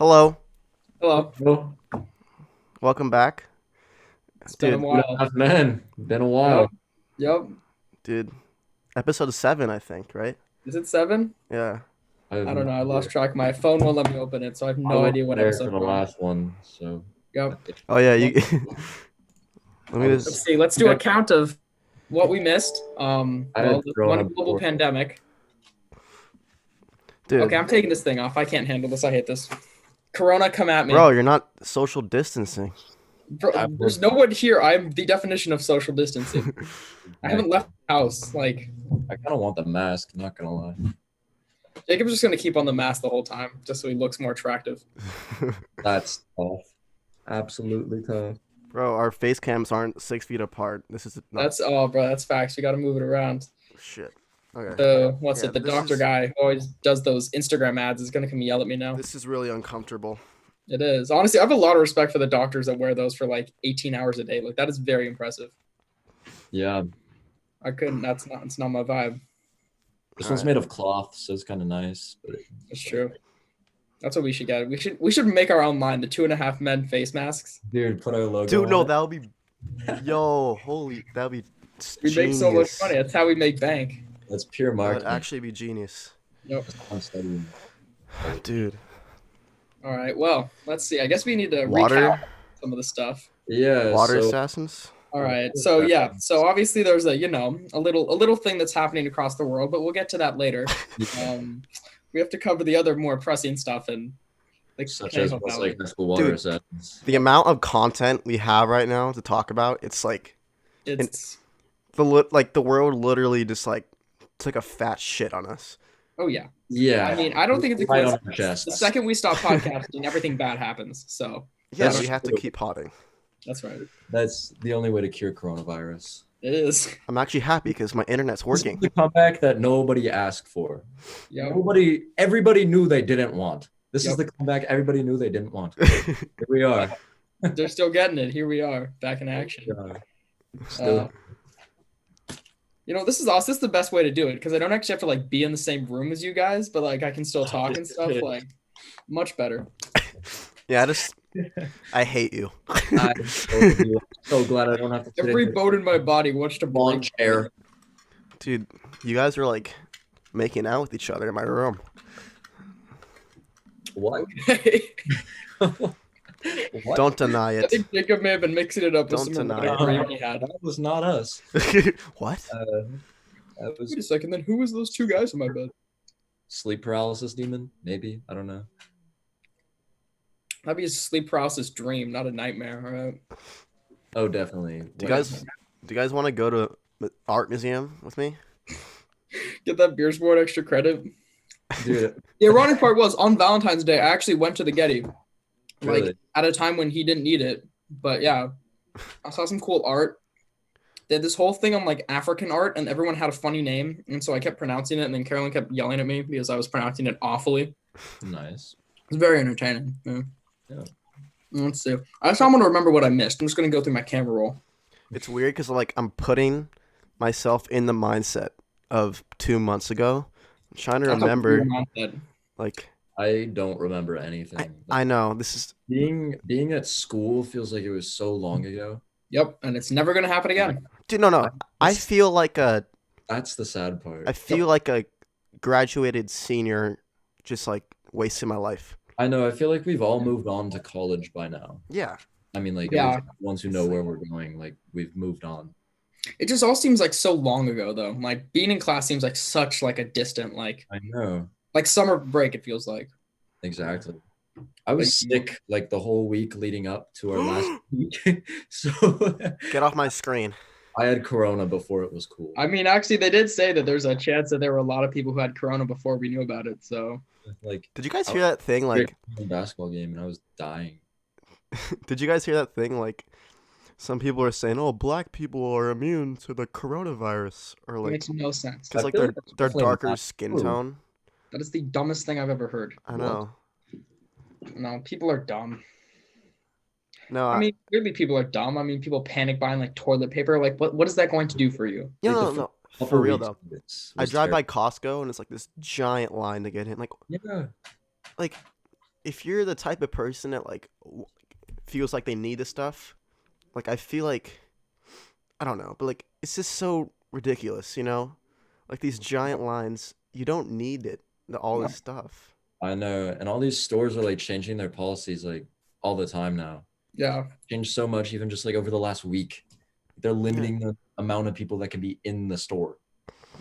Hello, Hello. Well, welcome back, It's been a dude. two and a while. half men. Been a Yep. while. Yep. Dude, episode 7, I think, right? Is it 7? Yeah. I have I don't no know. I idea. lost track. My phone won't let me open it, so I have I no wasn't idea what there for episode the we're on. last one, so I Yep. think Oh yeah, Well, you. Let I me was let's just, see. Let's do a count of what we missed. I Well, had the one Corona global before. pandemic. Okay, dude, I'm taking this thing off. I can't handle this. I hate this. Corona, come at me. bro, you're not social distancing. Bro, I there's was no one here. I'm the definition of social distancing. I haven't exactly. left the house. Like, I kind of want the mask. Not gonna lie. Jacob's just gonna keep on the mask the whole time, just so he looks more attractive. That's tough. Absolutely tough. Bro, our face cams aren't 6 feet apart. This is not Bro, that's facts. We got to move it around. shit. Okay. What's Yeah, it? The doctor guy who always does those Instagram ads is gonna come yell at me now. this is really uncomfortable. It is. Honestly, I have a lot of respect for the doctors that wear those for like 18 hours a day. Like that is very impressive. Yeah, I couldn't. It's not my vibe. this All one's right, made of cloth, so it's kind of nice. But It's true. That's what we should get. We should make our own line. The 2.5 men face masks. dude, put our logo dude. on No, it. that'll be, yo, holy, that'll be We make so much money. genius. That's how we make bank. That's pure That would marketing. actually be genius, Yep. I'm studying. dude. All right. Well, let's see. I guess we need to recap Water, some of the stuff. Yeah. water So assassins. All right. So yeah. So obviously there's a little thing that's happening across the world, but we'll get to that later. yeah, Um, we have to cover the other more pressing stuff and like such can I as help what's out? like high school water Dude, assessments. the amount of content we have right now to talk about, it's like in It's the world literally just like took a fat shit on us. oh yeah. I Yeah, mean, I don't think it's a right on our coincidence. The chests. second we stop podcasting, everything bad happens. So Yeah, That's we have to true. keep potting. that's right. That's the only way to cure coronavirus. It is. I'm actually happy because my internet's This is working. the comeback that nobody asked for. Yep. Everybody knew they didn't want. This is Yep. the comeback everybody knew they didn't want. Here we are. They're still getting it. Here we are, back in action. Still, This is awesome. This is the best way to do it because I don't actually have to like be in the same room as you guys, but like I can still talk and stuff. Like much better. Yeah, I hate you. I'm so glad I don't have to sit Every in bone in my body wants to the lawn break. chair. Dude, you guys are like making out with each other in my room. What? What? Don't deny I it. think Jacob may have been mixing it up with Don't some deny erotic it. dream he had. That was not us. What? That was Wait a second, then who was those two guys in my bed? sleep paralysis demon. Maybe I don't know. That'd be a sleep paralysis dream, not a nightmare. All right. Oh, definitely. Do you guys want to go to art museum with me? Get that beer sport extra credit. Dude, The ironic part was on Valentine's Day, I actually went to the Getty, like really? at a time when he didn't need it. But yeah, I saw some cool art. They had this whole thing on like African art, and everyone had a funny name, and so I kept pronouncing it, and then Carolyn kept yelling at me because I was pronouncing it awfully. Nice. It's very entertaining. Yeah. Yeah. Let's see. I just want to remember what I missed. I'm just gonna go through my camera roll. It's weird because like I'm putting myself in the mindset of 2 months ago. I'm trying to That's a remember. weird mindset. Like I don't remember anything. I know this is Being at school feels like it was so long ago. Yep, and it's never gonna happen again. dude. No. I That's, feel like a that's the sad I part. feel like a graduated senior, just like wasting my life. I know. I feel like we've all moved on to college by now. Yeah. I mean, like, at Yeah, least the ones who know where we're going, like, we've moved on. it just all seems like so long ago though. Like being in class seems like such like a distant I know. like summer break. It feels like. Exactly. I Like, was sick like the whole week leading up to our last week. So Get off my screen. I had corona before it was cool. I mean, actually, they did say that there's a chance that there were a lot of people who had corona before we knew about it. So Like, Did you guys I hear was that thing? sick Like, in a basketball game and I was dying. did you guys hear that thing? Like, some people are saying, "Oh, black people are immune to the coronavirus," or it like, makes no sense. because I like feel like that's their definitely darker not skin true. tone. That is the dumbest thing I've ever heard. I What? know. No, people are dumb. No, I mean, clearly people are dumb. I mean, people panic buying like toilet paper. Like, what is that going to do for you? yeah, Like the no, first no. couple For real weeks though, of this I was drive by terrible. Costco and it's like this giant line to get in. Yeah. Like if you're the type of person that like feels like they need this stuff, like I feel like I don't know, but like it's just so ridiculous, you know? Like these giant lines, you don't need it, all this stuff. I know, and all these stores are like changing their policies like all the time now. Yeah. Changed so much, even just like over the last week. They're Yeah. limiting the amount of people that can be in the store.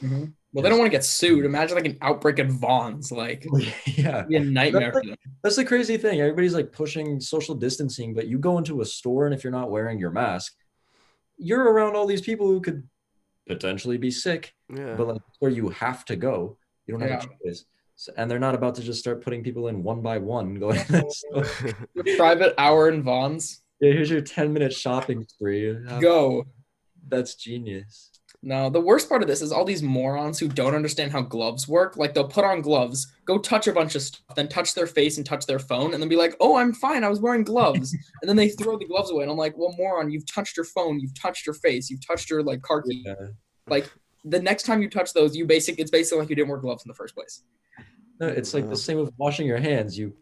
Well, they don't want to get sued. Imagine like an outbreak at Vaughn's. Like, Yeah, it'd be a nightmare for them. that's the crazy thing. Everybody's like pushing social distancing, but you go into a store and if you're not wearing your mask, you're around all these people who could potentially be sick. Yeah. But like where you have to go, you don't have Yeah. a choice. So, and they're not about to just start putting people in one by one going to the store. Your private hour in Vaughn's. Yeah, here's your 10-minute shopping spree. Go. That's genius. No, the worst part of this is all these morons who don't understand how gloves work. Like they'll put on gloves, go touch a bunch of stuff, then touch their face and touch their phone, and then be like, "Oh, I'm fine. I was wearing gloves." And then they throw the gloves away, and I'm like, "Well, moron, you've touched your phone, you've touched your face, you've touched your like car key. Yeah. Like the next time you touch those, it's basically like you didn't wear gloves in the first place." No, it's like the same with washing your hands. You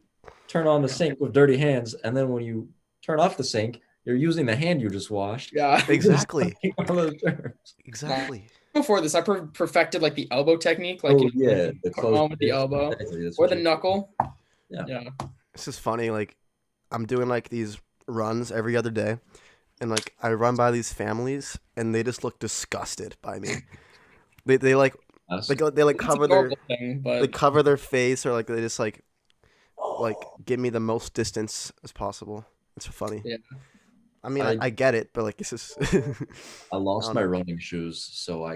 turn on the sink with dirty hands, and then when you turn off the sink, you're using the hand you just washed. Yeah. Exactly. All those germs. Exactly. Before this, I perfected like the elbow technique, like Oh, yeah, the put on with the fist. elbow Exactly, that's or what the you- knuckle. Yeah. Yeah. This is funny. Like, I'm doing like these runs every other day, and like I run by these families, and they just look disgusted by me. They like That's- they like It's a cover their normal thing, but they cover their face, or like they just like give me the most distance as possible. It's funny. Yeah. I mean, I get it, but like it's just I lost don't my know. running shoes, so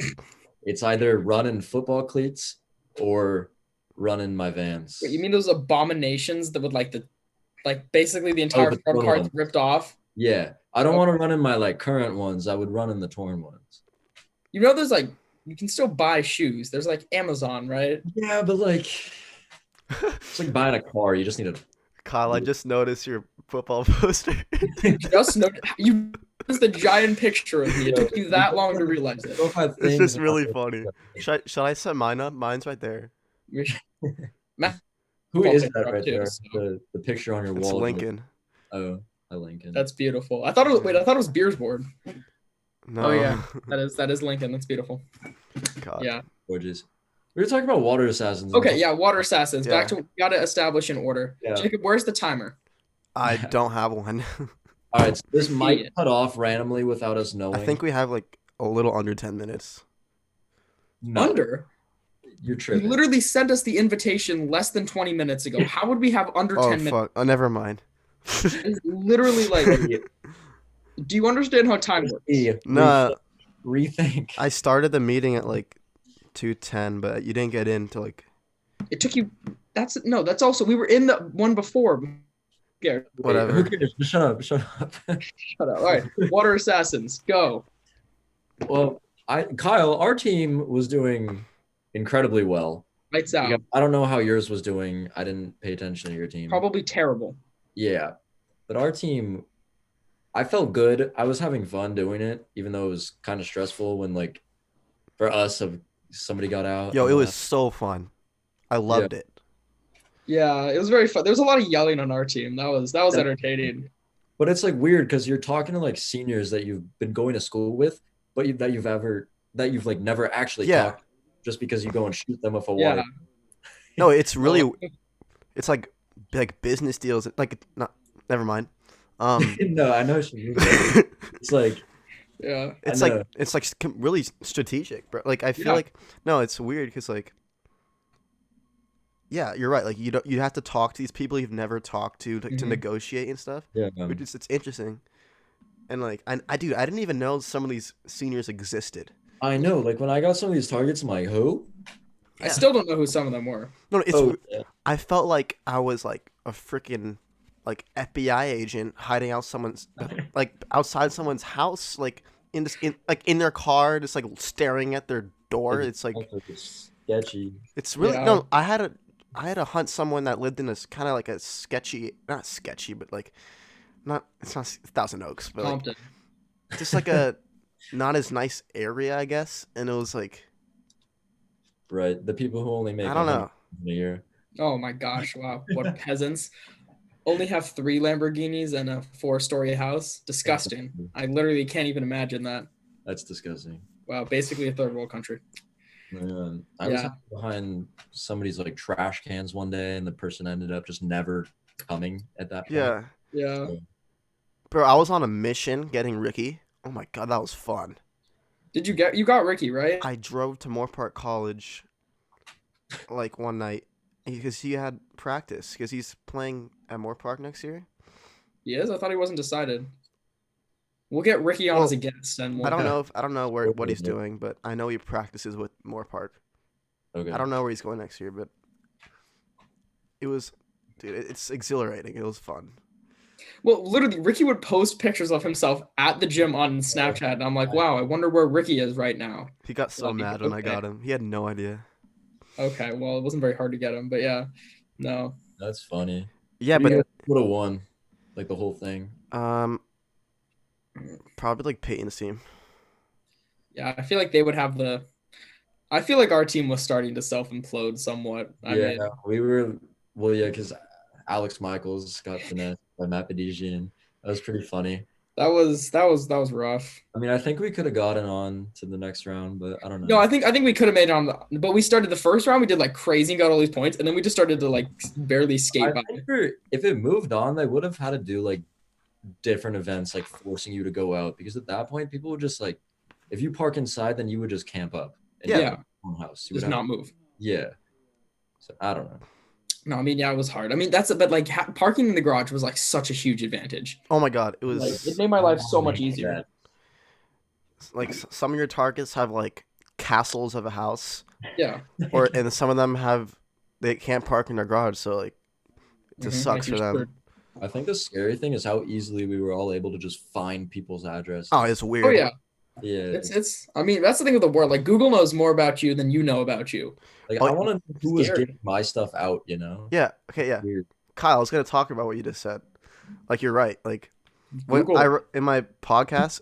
it's either run in football cleats or run in my Vans. Wait, you mean those abominations that would like basically the entire the front torn part's ones. ripped off? Yeah, I don't want to run in my like current ones. I would run in the torn ones. You know, there's like you can still buy shoes. There's like Amazon, right? Yeah, but like it's like buying a car. You just need a Kyle, I just noticed your football poster. Just no, you. It's the giant picture of me. It took you that long to realize it. It's just really funny. Should I set mine up? Mine's right there. Matt, Who is picture that up right too, there? so- The picture on your It's wall. Lincoln. Oh, a Lincoln. That's beautiful. I thought it was Beer's board. No. Oh yeah, that is Lincoln. That's beautiful. God. Yeah. Gorgeous. We were talking about water assassins. Okay. Yeah. Water assassins. Yeah. Back to got to establish an order. Yeah. Jacob, where's the timer? I don't have one. All right, so this might it. cut off randomly without us knowing. I think we have like a little under 10 minutes. No, Under. you're You tripping. literally sent us the invitation less than 20 minutes ago. How would we have under Oh 10 minutes? fuck! Oh, never mind. It's literally like, do you understand how time works? Nah, Rethink. I started the meeting at like 2:10, but you didn't get in till like It took you. That's also we were in the one before. Yeah, whatever. Who cares? Just shut up. Shut up. shut up. All right, water assassins, go. Well, Kyle, our team was doing incredibly well. Lights out. I don't know how yours was doing. I didn't pay attention to your team. Probably terrible. Yeah, but our team, I felt good. I was having fun doing it, even though it was kind of stressful when like for us, somebody got out. Yo, and it all was that. so fun. I loved it. Yeah, it was very fun. There was a lot of yelling on our team. That was Yeah. entertaining. But it's like weird because you're talking to like seniors that you've been going to school with, but that you've like never actually Yeah. talked just because you go and shoot them with a Yeah. water. No, it's really it's like business deals. Like not. Never mind. No, I know what you mean. It's like Yeah. It's I like know. it's like really strategic, bro. Like I feel Yeah. like no, it's weird because like yeah, you're right. Like you have to talk to these people you've never talked to Mhm. negotiate and stuff. yeah, Which is it's interesting. And like I didn't even know some of these seniors existed. I know. Like when I got some of these targets, I'm like, who? I still don't know who some of them were. No, it's Oh, yeah. I felt like I was like a freaking like FBI agent hiding out someone's like outside someone's house, like in their car, just like staring at their door. It's like sketchy. it's really Yeah. no. I had to hunt someone that lived in this kind of like a sketchy, not sketchy, but like not it's not Thousand Oaks, but like, Compton. just like a not as nice area, I guess. And it was like Right. The people who only make I don't know. $100 a year. Oh my gosh! Wow, what peasants! Only have 3 Lamborghinis and a 4-story house. Disgusting. Exactly. I literally can't even imagine that. That's disgusting. Wow, basically a third world country. I was Yeah. hiding behind somebody's like trash cans one day, and the person ended up just never coming at that point. Yeah, Yeah. So, bro. I was on a mission getting Ricky. Oh my god, that was fun. You got Ricky, right? I drove to Moore Park College like one night because he had practice because he's playing at Moore Park next year. He is? I thought he wasn't decided. We'll get Ricky on as Well, a guest and I we'll don't know if I don't know where what he's okay. doing, but I know he practices with Moore Park. I Okay. don't know where he's going next year, but it was, dude, it's exhilarating. It was fun. well, literally Ricky would post pictures of himself at the gym on Snapchat and I'm like, wow, I wonder where Ricky is right now. He got so Like, mad when I okay. got him. He had no idea. Okay, well, it wasn't very hard to get him, but yeah. No. That's funny. Yeah, Who do you but guys would have won? Like the whole thing. um, probably like Peyton's team. Yeah, I feel like they would have the I feel like our team was starting to self implode somewhat. I Yeah, mean, we were. Well, yeah, because Alex Michaels got finessed by Matt Padejian. That was pretty funny. that was rough. I mean, I think we could have gotten on to the next round, but I don't No, know. I think we could have made it on but we started the first round, we did like crazy and got all these points, and then we just started to like barely skate I by. think if it moved on, they would have had to do like different events, like forcing you to go out, because at that point, people would just like, if you park inside, then you would just camp up in Yeah. Yeah, your own house. You would just have, not move. yeah. So I don't know. No, I mean, yeah, it was hard. I mean, but like parking in the garage was like such a huge advantage. Oh my god, it Like it was made my life so much Oh, easier. yeah. like some of your targets have like castles of a house, Yeah. or and some of them have they can't park in their garage, so like it just Like sucks you're for them. screwed. I think the scary thing is how easily we were all able to just find people's addresses. Oh, it's Oh weird. yeah. Yeah. It's I mean, that's the thing with the world. Like Google knows more about you than you know about you. Like Oh, I want to know who was Scary. getting my stuff out, you know? yeah. Okay, yeah. Weird. Kyle, I was gonna talk about what you just said. Like you're right. Like when Google. in my podcast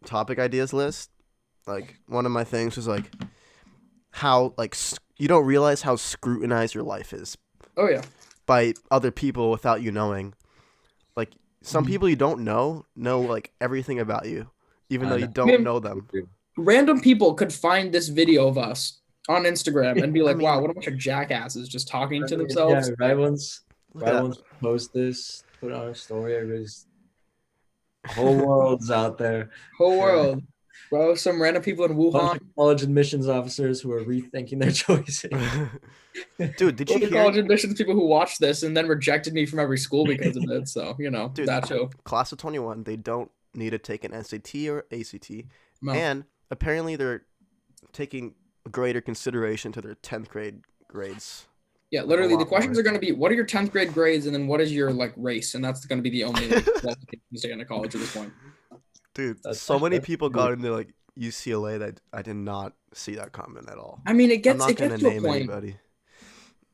topic ideas list, like one of my things was like how like you don't realize how scrutinized your life is Oh yeah. by other people without you knowing. Like some Mhm. people you don't know like everything about you, even though I you know. don't Man, know them. random people could find this video of us on Instagram and be I like, "Wow, mean, what a bunch of jackasses just talking to Yeah, themselves." look right at once we post this, put it on our story, everybody's whole world's out there. Whole Yeah. world, bro. Some random people in Bunch Wuhan. of college admissions officers who are rethinking their choices. that. Dude, did you Well, the hear? college admissions people who watched this and then rejected me from every school because of it. So Dude, that too. class of 21, they don't need to take an SAT or ACT, No. and apparently they're taking greater consideration to their 10th grade grades. Yeah, literally, the lot questions more. are going to be, what are your 10th grade grades, and then what is your like race, and that's going to be the only like, qualifications to get into college at this point. Dude, That's so many that's people cool. got into like UCLA that I did not see that comment at all. I mean, I'm not gonna to a name point. anybody.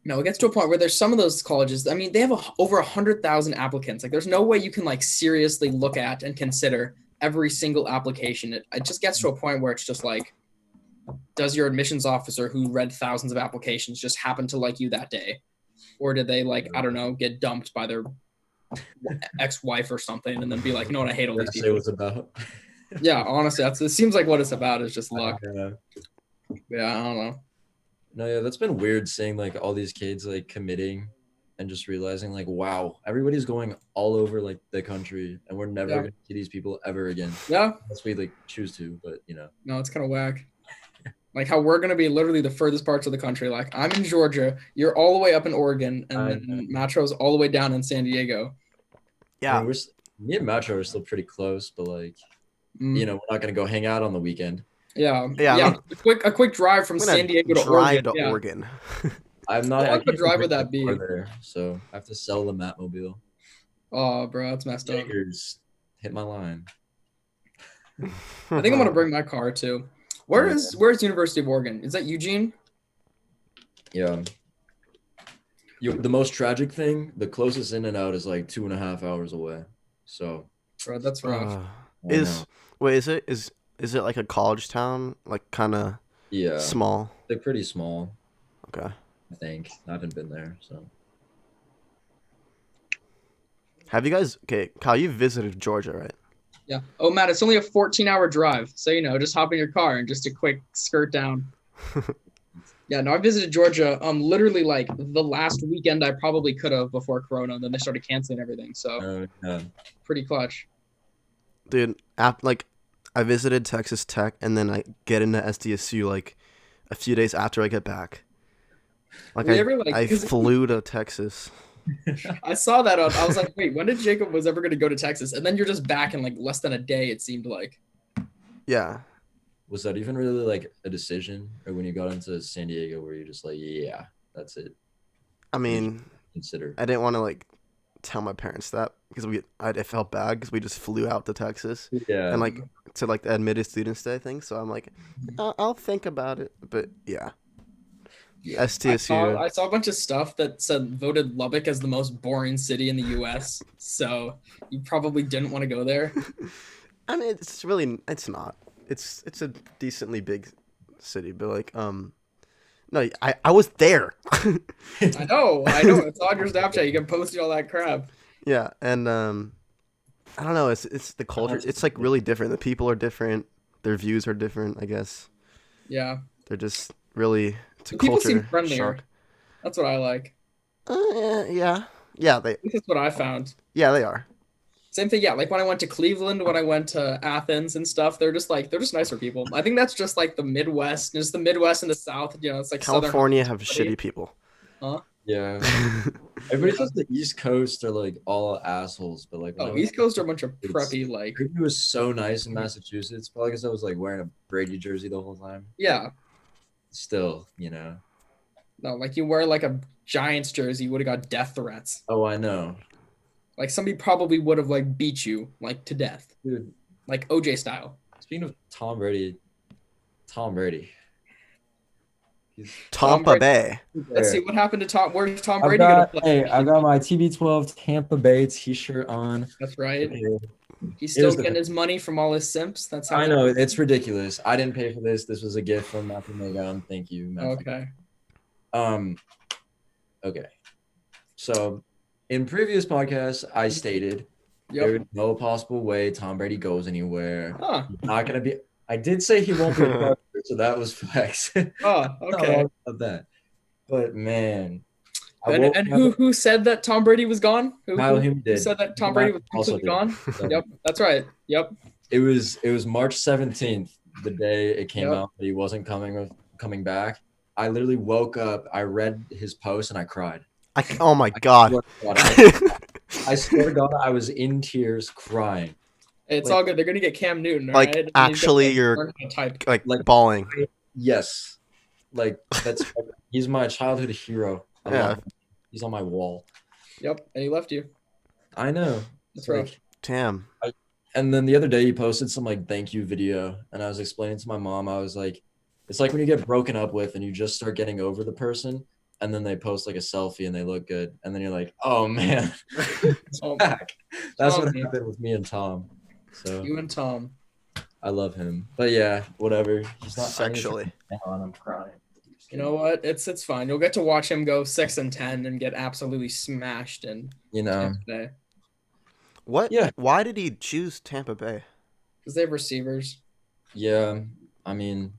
No, it gets to a point where there's some of those colleges. I mean, they have over 100,000 applicants. Like, there's no way you can like seriously look at and consider every single application. It just gets to a point where it's just like, does your admissions officer who read thousands of applications just happen to like you that day, or did they like I don't know get dumped by their ex-wife or something and then be like, you know what, I hate all these That's people. what it's about. Yeah, honestly, it seems like what it's about is just luck. Yeah. Yeah, I don't know. No, yeah, that's been weird seeing like all these kids like committing and just realizing like, wow, everybody's going all over like the country and we're never Yeah. gonna see these people ever again. Yeah, Unless we like choose to, but you know. no, it's kind of whack. Like how we're gonna be literally the furthest parts of the country. Like I'm in Georgia, you're all the way up in Oregon, and I then Matro's all the way down in San Diego. I Yeah, mean, me and Metro are still pretty close, but like, Mm. you know, we're not gonna go hang out on the weekend. Yeah, Yeah, yeah. I'm A quick drive from I'm gonna San Diego to drive Oregon. to Yeah. Oregon. I'm not. How I long of a can't drive even would bring that my be? car there, so I have to sell the Matmobile. Oh, bro, that's messed up. Jaegers hit my line. I think I'm gonna bring my car too. Where's University of Oregon? Is that Eugene? Yeah. The most tragic thing, the closest in and out is like 2.5 hours away. So Bro, that's rough. I Is know. wait, is it like a college town, like kind of Yeah, small? they're pretty small. Okay. I think I haven't been there, so Have you guys? Okay, Kyle, you visited Georgia, right? Yeah. Oh, Matt, it's only a 14-hour drive. So, just hop in your car and just a quick skirt down. Yeah, no, I visited Georgia literally like the last weekend I probably could have before Corona, and then they started canceling everything. So yeah. pretty clutch. Dude, I visited Texas Tech, and then I get into SDSU like a few days after I get back. Like Were you ever like, I flew to Texas. I saw that I was like, wait, when did Jacob was ever going to go to Texas? And then you're just back in like less than a day, it seemed like. Yeah. Was that even really like a decision, or when you got into San Diego, where you're just like, yeah, that's it? I Or did you mean, consider? I didn't want to like tell my parents that because I felt bad because we just flew out to Texas Yeah. and like to like the admitted students day thing. So I'm like, I'll think about it. But yeah, Yeah. STSU. I saw a bunch of stuff that said voted Lubbock as the most boring city in the U.S. So you probably didn't want to go there. I mean, it's not. It's a decently big city, but like no, I was there. I know. It's on your Snapchat. You can post all that crap. Yeah, and I don't know. It's the culture. It's like really different. The people are different. Their views are different. I guess Yeah. they're just really it's a The people seem culture friendlier. shock. That's what I like. Yeah, At least that's what I found. they are. Same thing, yeah. Like when I went to Cleveland, when I went to Athens and stuff, they're just nicer people. I think that's just like the Midwest, just the Midwest and the South. It's like California Southern have shitty people. Huh? Yeah. Everybody says the East Coast are like all assholes, but like when I Oh, went East Coast are a bunch of it's- preppy, like Brady was so nice in Massachusetts, probably because I was like wearing a Brady jersey the whole time. yeah. Still, No, like you wear like a Giants jersey, you would have got death threats. Oh, I know, Like somebody probably would have like beat you like to death, dude. like OJ style. Speaking of Tom Brady, he's Tom Tampa Brady. Bay. Let's see what happened to Tom. Where's Tom I've Brady gonna got play? I got my TB12 Tampa Bay T-shirt on. That's right. He's still Here's the getting his money from all his simps. That's how I know it's ridiculous. I didn't pay for this. This was a gift from Matthew Megan. Thank you, Matthew. Okay. Okay. So, in previous podcasts, I stated there is no possible way Tom Brady goes anywhere. Huh. He's not gonna be. I did say he won't be a starter, so that was flex. Oh, okay. About that. But man, And who said that Tom Brady was gone? Kyle Who did. said that Tom Brady was Also completely did. gone? Yep, that's right. Yep. It was March 17th, the day it came Yep. out that he wasn't coming back. I literally woke up, I read his post, and I cried. Oh my god. I swear to God, I was in tears crying. It's all good. They're gonna get Cam Newton, like right? actually, you're like bawling. Yes, like he's my childhood hero. I love him. He's on my wall. Yep, and he left you. I know. That's rough. Damn. And then the other day he posted some like thank you video, and I was explaining to my mom, I was like, it's like when you get broken up with and you just start getting over the person, and then they post like a selfie and they look good, and then you're like, oh man, it's back. That's what happened with me and Tom. So you and Tom. I love him, but yeah, whatever. He's not sexually. I'm crying. You know what? It's fine. You'll get to watch him go 6-10 and get absolutely smashed in Tampa Bay. What? Yeah. Why did he choose Tampa Bay? Because they have receivers. Yeah, I mean,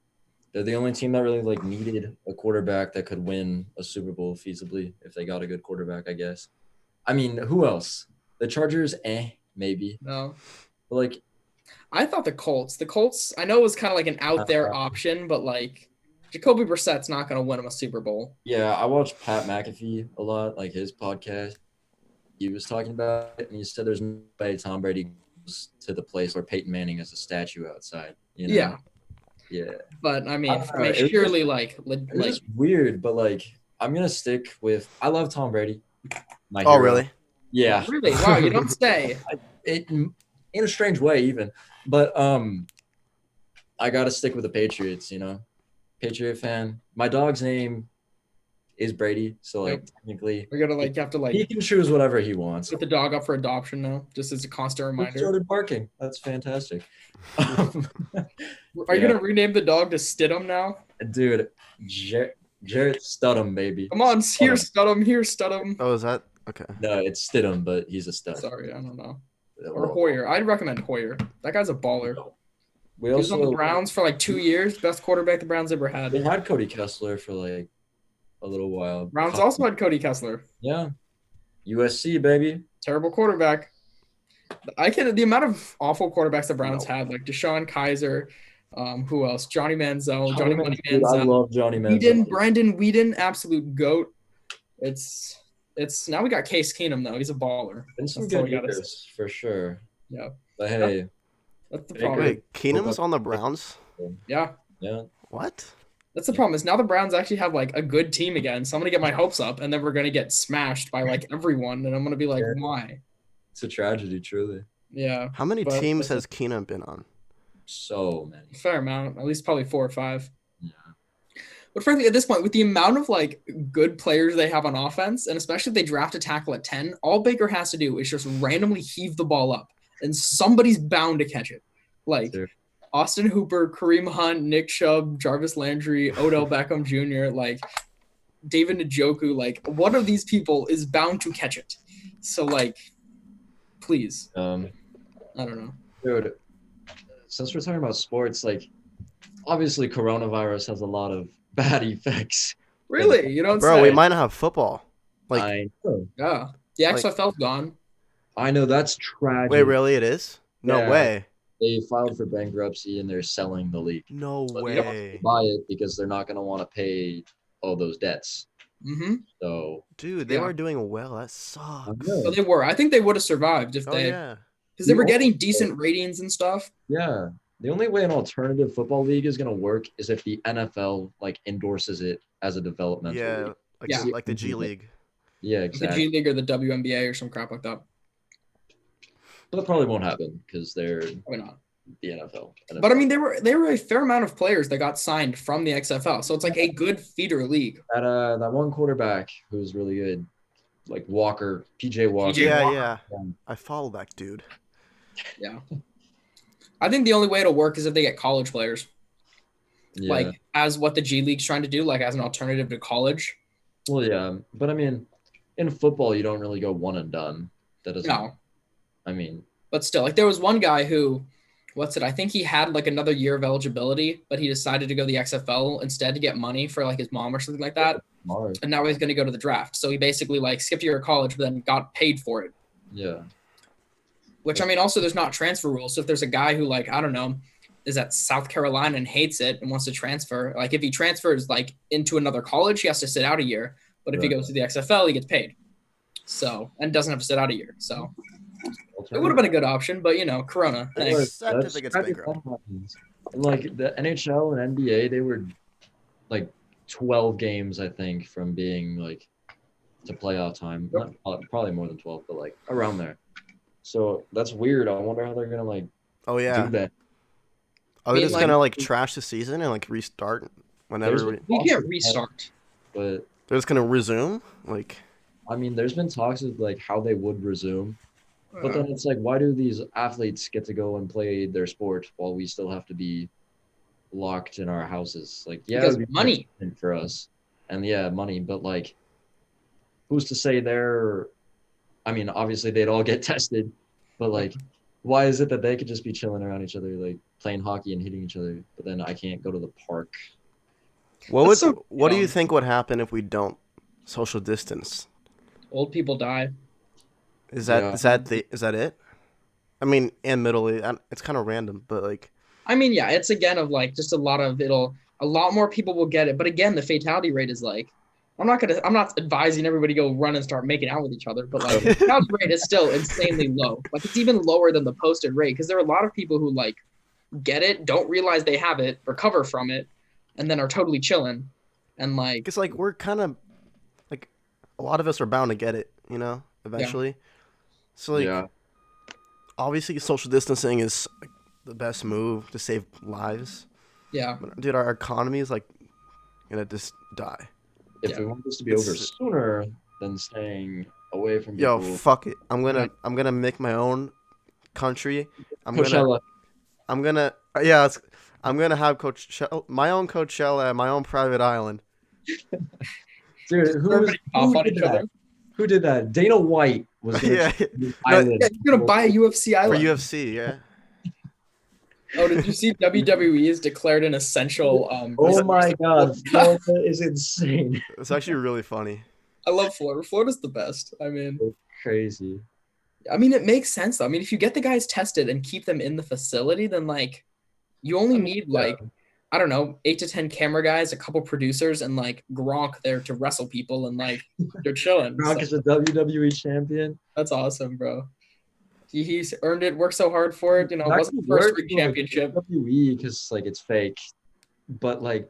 they're the only team that really like needed a quarterback that could win a Super Bowl feasibly if they got a good quarterback, I guess. I mean, who else? The Chargers, maybe. No. But like, I thought the Colts. The Colts, I know it was kind of like an out there option, but like Jacoby Brissett's not going to win him a Super Bowl. Yeah, I watched Pat McAfee a lot, like his podcast. He was talking about it, and he said there's no way Tom Brady goes to the place where Peyton Manning is a statue outside. Yeah. Yeah. But I mean, surely it's just weird, but like I'm gonna stick with. I love Tom Brady. My hero. Really? Yeah. Really? Wow, you don't say. In a strange way, even, but I gotta stick with the Patriots. Patriot fan. My dog's name is Brady, so like technically, we're gonna you have to he can choose whatever he wants. Put the dog up for adoption now, just as a constant reminder. He started barking. That's fantastic. Are you gonna rename the dog to Stidham now? Dude, Jarrett Studham, baby. Come on, here, Studham. Studham. Oh, is that okay? No, it's Stidham, but he's a stud. Sorry, I don't know. Or Hoyer. I'd recommend Hoyer. That guy's a baller. We He was on the also Browns for like 2 years. Best quarterback the Browns ever we had. had Cody Kessler for like a little while. Browns also had Cody Kessler. Yeah. USC, baby. Terrible quarterback. The amount of awful quarterbacks the Browns had, like Deshaun Kaiser, who else? Johnny Manziel, Johnny Money Dude, I Manziel. love Johnny Manziel. Brandon Whedon, absolute goat. It's now we got Case Keenum though. He's a baller. Been some That's all good we gotta years for sure. Yeah. But hey, That's the Baker- problem. Wait, Keenum's on the Browns? Yeah. yeah. What? That's the problem is now the Browns actually have like a good team again. So I'm gonna get my hopes up and then we're gonna get smashed by like everyone. And I'm gonna be like, Yeah. why? It's a tragedy, truly. Yeah. How many But teams listen, has Keenum been on? So many. fair amount, at least probably 4 or 5. Yeah. But frankly, at this point, with the amount of like good players they have on offense, and especially if they draft a tackle at 10, all Baker has to do is just randomly heave the ball up, and somebody's bound to catch it. Like Sure. Austin Hooper, Kareem Hunt, Nick Chubb, Jarvis Landry, Odell Beckham Jr., like David Njoku, like one of these people is bound to catch it. So like, please, I don't know. Dude, since we're talking about sports, like obviously coronavirus has a lot of bad effects. Really, you don't Bro, say. we might not have football. Like, I know. Yeah, the Like- XFL's gone. I know that's tragic. wait, really? It is? No Yeah. way. They filed for bankruptcy and they're selling the league. No But they don't way. buy it because they're not going to want to pay all those debts. Mm-hmm. So Dude, they Yeah. were doing well. That I sucks. know. But they were. I think they would have survived if Oh, they, yeah. because they were You getting also- decent ratings and stuff. yeah, the only way an alternative football league is going to work is if the NFL like endorses it as a developmental Yeah, league. like, Yeah. like the G League. Yeah, Like the exactly. G League or the WNBA or some crap like that. But that probably won't happen because they're Probably not. the NFL. But I mean, there were a fair amount of players that got signed from the XFL, so it's like a good feeder league. that one quarterback who's really good, like Walker, PJ Walker. PJ Yeah, Walker. yeah. Yeah. I follow that dude. Yeah. I think the only way it'll work is if they get college players, Yeah. like as what the G League's trying to do, like as an alternative to college. Well, yeah, but I mean, in football, you don't really go one and done. That doesn't. No, I mean, but still, like there was one guy who, I think he had like another year of eligibility, but he decided to go the XFL instead to get money for like his mom or something like that. Mars. And now he's going to go to the draft. So he basically like skipped a year of college, but then got paid for it. Yeah. Which I mean, also there's not transfer rules. So if there's a guy who like, I don't know, is at South Carolina and hates it and wants to transfer, like if he transfers like into another college, he has to sit out a year. But if he Right. goes to the XFL, he gets paid. So, and doesn't have to sit out a year. So it would have been a good option, but you know, Corona. It Thanks. was- Except if it gets tragic bankrupt. that happens. And like the NHL and NBA, they were like 12 games, I think, from being like to playoff time. Yep. Not, probably more than 12, but like around there. So that's weird. I wonder how they're gonna like Oh, yeah. do that. Are they mean, just like- going to, like, trash the season and, like, restart whenever There's- We can't restart. But they're just going to resume? Like, I mean, there's been talks of like how they would resume. But then it's like, why do these athletes get to go and play their sport while we still have to be locked in our houses? Like, yeah, Because it would be money. different for us, and yeah, money. But like, who's to say they're? I mean, obviously they'd all get tested, but like, why is it that they could just be chilling around each other, like playing hockey and hitting each other, but then I can't go to the park? That's so what do you dumb. think would happen if we don't social distance? Old people die. Is that Yeah. is that it? I mean, and Middle East, it's kind of random, but like, I mean, yeah, it's again of like just a lot more people will get it. But again, the fatality rate is like, I'm not advising everybody go run and start making out with each other, but like the fatality rate is still insanely low. Like it's even lower than the posted rate because there are a lot of people who like get it, don't realize they have it, recover from it, and then are totally chilling. And like, it's like we're kind of like a lot of us are bound to get it, you know, eventually. So like, Yeah, obviously, social distancing is like, the best move to save lives. yeah, But, dude, our economy is like gonna just die. if Yeah. we want this to be It's- over sooner than staying away from Yo, people, fuck it. I'm gonna make my own country. I'm gonna Coachella. I'm gonna yeah. I'm gonna have my own Coachella, my own private island. Dude, Everybody pop on did each that? other. Who did that? Dana White was gonna Yeah. try the No, island Yeah, you're gonna buy a UFC for island. UFC, yeah. Oh, did you see WWE is declared an essential Oh my God, resort? Florida is insane. It's actually really funny. I love Florida. Florida's the best. Crazy. It makes sense though. I mean, if you get the guys tested and keep them in the facility, then like you only need like I don't know, 8 to 10 camera guys, a couple producers, and like Gronk there to wrestle people, and like you're chilling. Gronk So is a WWE champion. that's awesome, bro. He's earned it, worked so hard for it. You know, it That wasn't could the first work ring for, like, championship. WWE because like it's fake, but like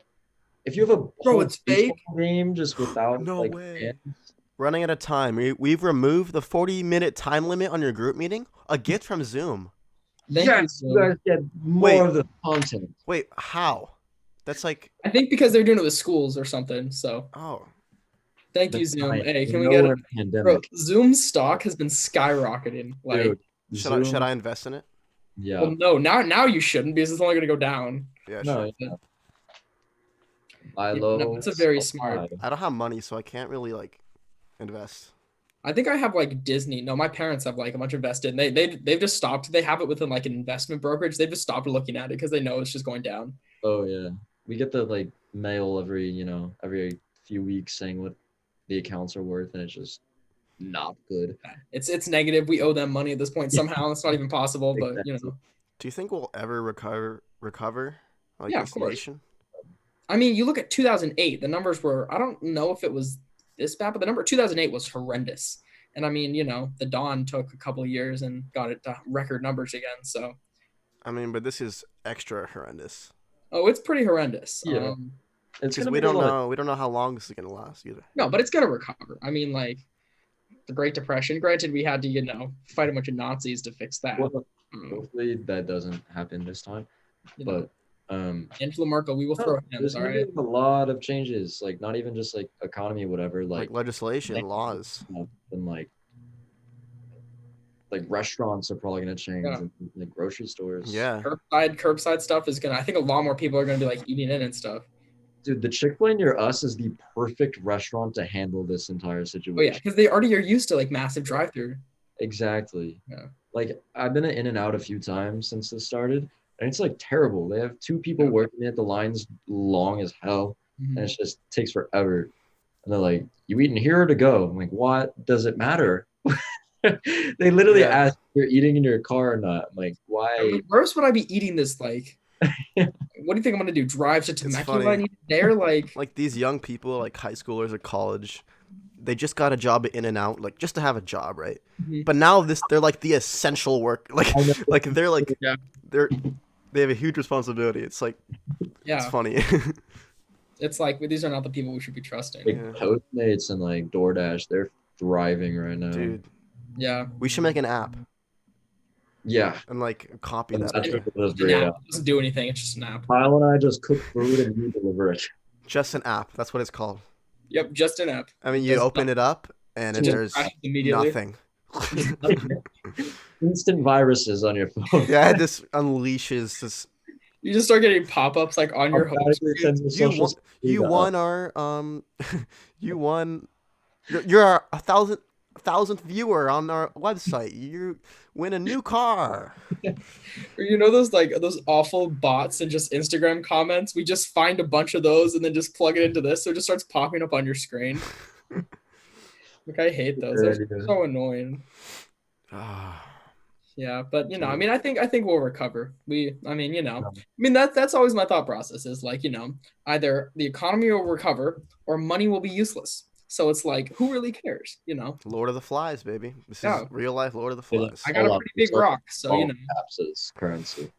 if you have a Bro, whole it's baseball fake. game just without No like way. fans, Running out of time. We've removed the 40-minute time limit on your group meeting. A gift from Zoom. Thank yes, you. you guys get more of the content. Wait, how? That's like, I think because they're doing it with schools or something. So oh, thank you, That's Zoom. fine. Hey, We can we know get we're it? in a pandemic, Bro, Zoom's stock has been skyrocketing. Like, dude. should Zoom, I invest in it? yeah, well, no, now you shouldn't because it's only gonna go down. Yeah, no, sure. yeah. Buy Yeah, low, no, it's a very sell smart. high. I don't have money, so I can't really like invest. I think I have like Disney. No, my parents have like a bunch invested. And they've just stopped. They have it within like an investment brokerage. They've just stopped looking at it because they know it's just going down. Oh yeah, we get the like mail every few weeks saying what the accounts are worth, and it's just not good. It's negative. We owe them money at this point somehow. It's not even possible, but you Exactly. know. Do you think we'll ever recover like Yeah, of this course. nation? I mean, you look at 2008. The numbers were. I don't know if it was this bad, but the number 2008 was horrendous. And I mean, the Dawn took a couple of years and got it to record numbers again. So, I mean, but this is extra horrendous oh, it's pretty horrendous. Yeah. It's because gonna we be a don't lot. know. We don't know how long this is gonna last either. No, but it's gonna recover. I mean, like the Great Depression. Granted, we had to, fight a bunch of Nazis to fix that. Well, hopefully that doesn't happen this time. But Angela Merkel, we will throw hands. there's All gonna right. be a lot of changes, like not even just like economy, whatever, Like legislation, laws. and like restaurants are probably gonna change, Yeah. and like grocery stores. Yeah. Curbside stuff is gonna. I think a lot more people are gonna be like eating in and stuff. Dude, the Chick-fil-A near us is the perfect restaurant to handle this entire situation. Oh yeah, because they already are used to like massive drive-through. Exactly. Yeah. Like I've been in and out a few times since this started, and it's like terrible. They have 2 people working it. The line's long as hell, and it just takes forever. And they're like, "You eating here or to go?" I'm like, "What does it matter?" They literally ask if you're eating in your car or not. I'm like, why? Where else would I be eating this? Like, what do you think I'm gonna do? Drive to Temecula? I need it there? Like these young people, like high schoolers or college, they just got a job at In and Out, like just to have a job, right? But now they're like the essential work, like they're like they have a huge responsibility. It's like it's funny. It's like these are not the people we should be trusting. Like Postmates and like DoorDash, they're thriving right now. Dude. Yeah. We should make an app. Yeah. And like copy that. It doesn't do anything. It's just an app. Kyle and I just cook food and you deliver it. Just an app. That's what it's called. Yep, just an app. I mean, you open it up and there's nothing. Instant viruses on your phone. Yeah, this unleashes this. You just start getting pop-ups like on your home screen. You won our you won. You're our 1,000th viewer on our website. You win a new car. Or those awful bots and just Instagram comments. We just find a bunch of those and then just plug it into this, so it just starts popping up on your screen. Like I hate those. Those are so annoying. Yeah, but I think we'll recover. That's always my thought process is like, either the economy will recover or money will be useless. So it's like, who really cares? Lord of the Flies, baby. This is real life Lord of the Flies. I got a pretty big rock, so Caps is currency.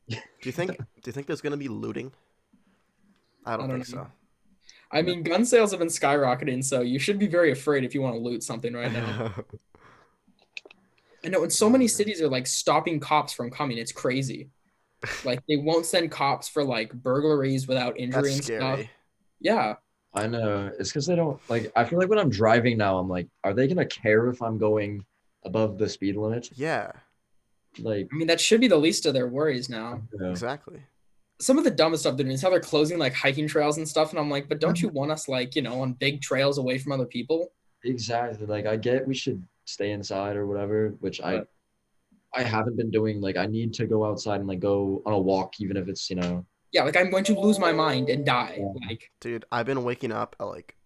Do you think there's gonna be looting? I don't think so. I mean, gun sales have been skyrocketing, so you should be very afraid if you want to loot something right now. I know, and so many cities are like stopping cops from coming. It's crazy. Like they won't send cops for like burglaries without injury and stuff. Yeah. I know. It's because they don't like. I feel like when I'm driving now, I'm like, are they gonna care if I'm going above the speed limit? Yeah. Like, that should be the least of their worries now. Exactly. some of the dumbest stuff they're doing is how they're closing like hiking trails and stuff. And I'm like, but don't you want us like, on big trails away from other people? Exactly. Like I get we should stay inside or whatever, which I But I haven't been doing. Like I need to go outside and like go on a walk, even if it's yeah, like I'm going to lose my mind and die. yeah. Like, Dude, I've been waking up at like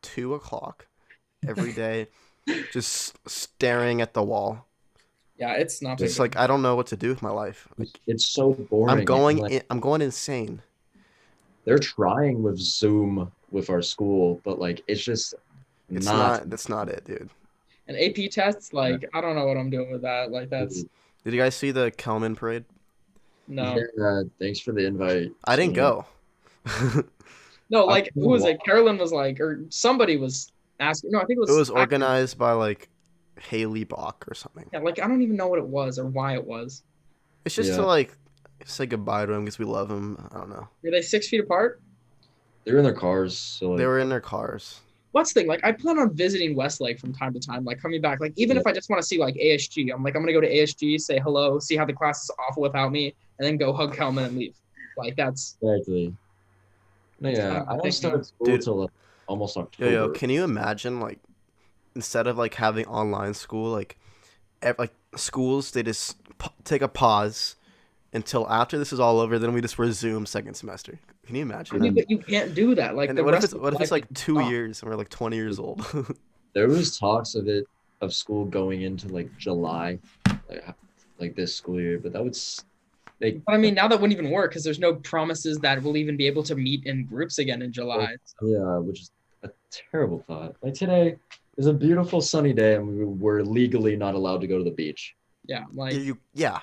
2 o'clock every day, just staring at the wall. yeah, it's not Just very like I don't know what to do with my life. Like It's so I'm boring. And, going, like I'm going insane. they're trying with Zoom with our school, but like it's just It's not. not. That's not it, dude. And AP tests, like, I don't know what I'm doing with that. Like, that's Did you guys see the Kelman parade? no, Yeah, thanks for the invite. I didn't Sam. go. no. I Like, who was it? Carolyn was like, or somebody was asking. No, I think it It was was organized by like Haley Bach or something. Yeah, like I don't even know what it was or why it was. It's just to Yeah, like say goodbye to him because we love him. I don't know. Were they 6 feet apart? they're in their cars, so They like were in their cars. What's the thing? Like, I plan on visiting Westlake from time to time, like coming back. Like, even yeah, if I just want to see like ASG, I'm like, I'm gonna go to ASG, say hello, see how the class is awful without me, and then go hug Kelman and leave. Like, exactly. No, that's kind yeah, of I the don't thinking. start school Dude, till like almost yo, October. can you imagine like instead of like having online school, like schools they just take a pause until after this is all over, then we just resume second semester. Can you I imagine mean, that? but you can't do that. Like And the what if rest it's of what if it's life, like two stop. years and we're like 20 years old? There was talks of school going into like July, like this school year, but that would make But I mean, now that wouldn't even work because there's no promises that we'll even be able to meet in groups again in July. So, yeah, which is a terrible thought. Like today is a beautiful sunny day, and we were legally not allowed to go to the beach. yeah, Yeah, like yeah,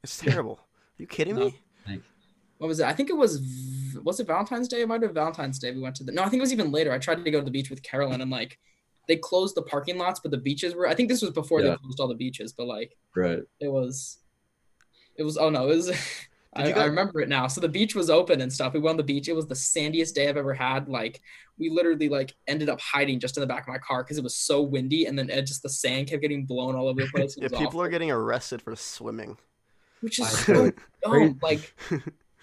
it's terrible. Are you kidding no. me? Like What was it? I think it was it Valentine's Day? It might have been Valentine's Day. We went to the no, I think it was even later. I tried to go to the beach with Carolyn and like they closed the parking lots, but the beaches were I think this was before they yeah, closed all the beaches, but like right. it was oh no, it was Did you I guys? remember it now. So the beach was open and stuff. We went on the beach. It was the sandiest day I've ever had. Like we literally like ended up hiding just in the back of my car because it was so windy and then just the sand kept getting blown all over the place. It Yeah, was people are awful. getting arrested for swimming. Which is I so know. Crazy. dumb. Like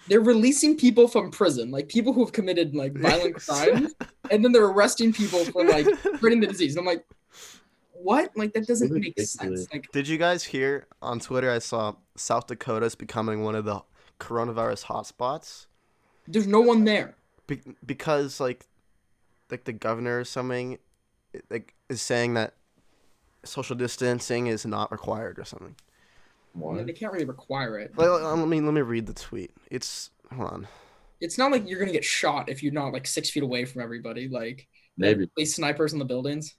they're releasing people from prison, like people who have committed like violent crimes, and then they're arresting people for like spreading the disease. And I'm like, what? Like that So doesn't make sense. ridiculous. Like Did you guys hear on Twitter? I saw South Dakota's becoming one of the coronavirus hotspots there's no one there. because like the governor or something like is saying that social distancing is not required or something. I mean, What? they can't really require it. Let me read the tweet. It's hold on. It's not like you're gonna get shot if you're not like 6 feet away from everybody. Like they have Maybe police snipers in the buildings.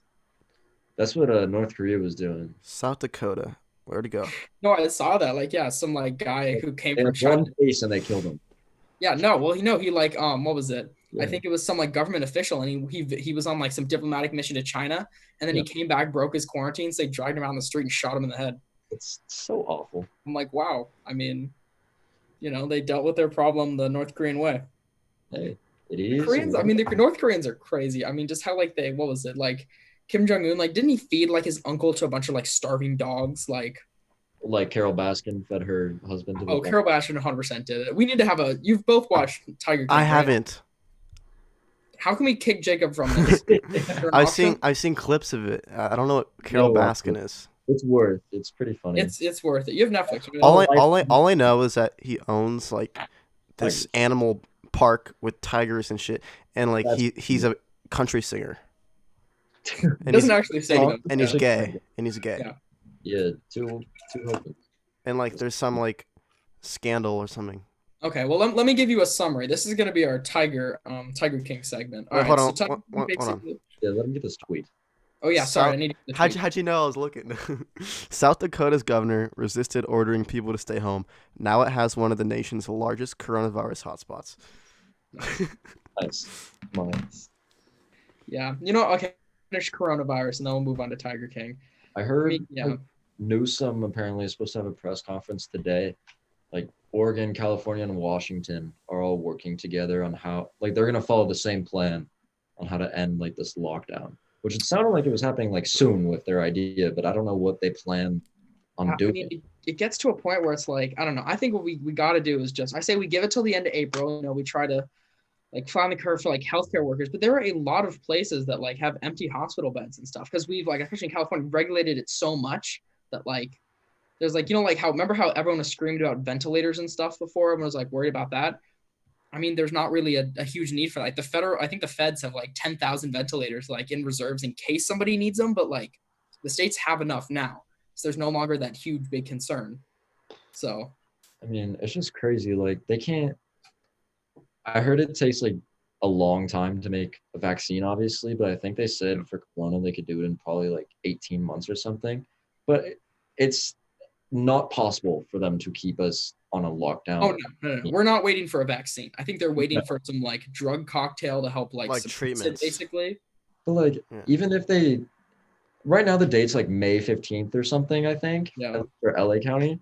that's what North Korea was doing. South Dakota. Where'd it go? No, I saw that. Like, yeah, some like guy who came They from had China. one case and they killed him. Yeah, no, well, he like what was it? I Yeah, think it was some like government official, and he was on like some diplomatic mission to China, and then yeah. he came back, broke his quarantine, so they dragged him out on the street and shot him in the head. It's so awful. I'm like, wow. I mean, they dealt with their problem the North Korean way. Hey, it The is. Koreans, I mean, the North Koreans are crazy. I mean, just how like what was it like? Kim Jong Un, like, didn't he feed like his uncle to a bunch of like starving dogs? Like, Like Carole Baskin fed her husband to oh, the. Carol Bastion 100% did it. We need to have a. You've both watched Tiger King, I right? haven't. How can we kick Jacob from this? Is there an I've option? seen clips of it. I don't know what Carol No, Baskin is. it's worth. It's pretty funny. It's worth it. You have Netflix, right? All Oh, I all I all I know is that he owns like this Tigers. animal park with tigers and shit, and like That's he's a country singer, It and doesn't he's actually say though. and he's Yeah. gay, and he's gay, Yeah. Yeah, two husbands. and like there's some like scandal or something. Okay, well let me give you a summary. This is gonna be our Tiger King segment. All Wait, right, hold so on, Tiger King hold on. basically. Yeah, let me get this tweet. Oh yeah, sorry, I South, need to get the how'd tweet. how'd you know I was looking? South Dakota's governor resisted ordering people to stay home. Now it has one of the nation's largest coronavirus hotspots. Nice. Come on. Yeah, okay. Finish coronavirus, and then we'll move on to Tiger King. I I heard mean, yeah. like, Newsom apparently is supposed to have a press conference today. Like Oregon, California, and Washington are all working together on how like they're gonna follow the same plan on how to end like this lockdown. Which it sounded like it was happening like soon with their idea, but I don't know what they plan on I doing mean, it. it gets to a point where it's like, I don't know. I think what we got to do is I say we give it till the end of April. We try to like flatten the curve for like healthcare workers, but there are a lot of places that like have empty hospital beds and stuff because we've like, especially in California, regulated it so much that like there's like, like how, remember how everyone was screamed about ventilators and stuff before? Everyone was like worried about that. I mean, there's not really a huge need for like I think the feds have like 10,000 ventilators like in reserves in case somebody needs them, but like the states have enough now. So there's no longer that huge, big concern. So, I mean, it's just crazy. Like they can't. I heard it takes like a long time to make a vaccine, obviously, but I think they said for Corona they could do it in probably like 18 months or something. But it's not possible for them to keep us on a lockdown. no. We're not waiting for a vaccine. I think they're waiting for some like drug cocktail to help like treatments, basically. But like, even if they, right now the date's like May 15th or something, I think, for LA County.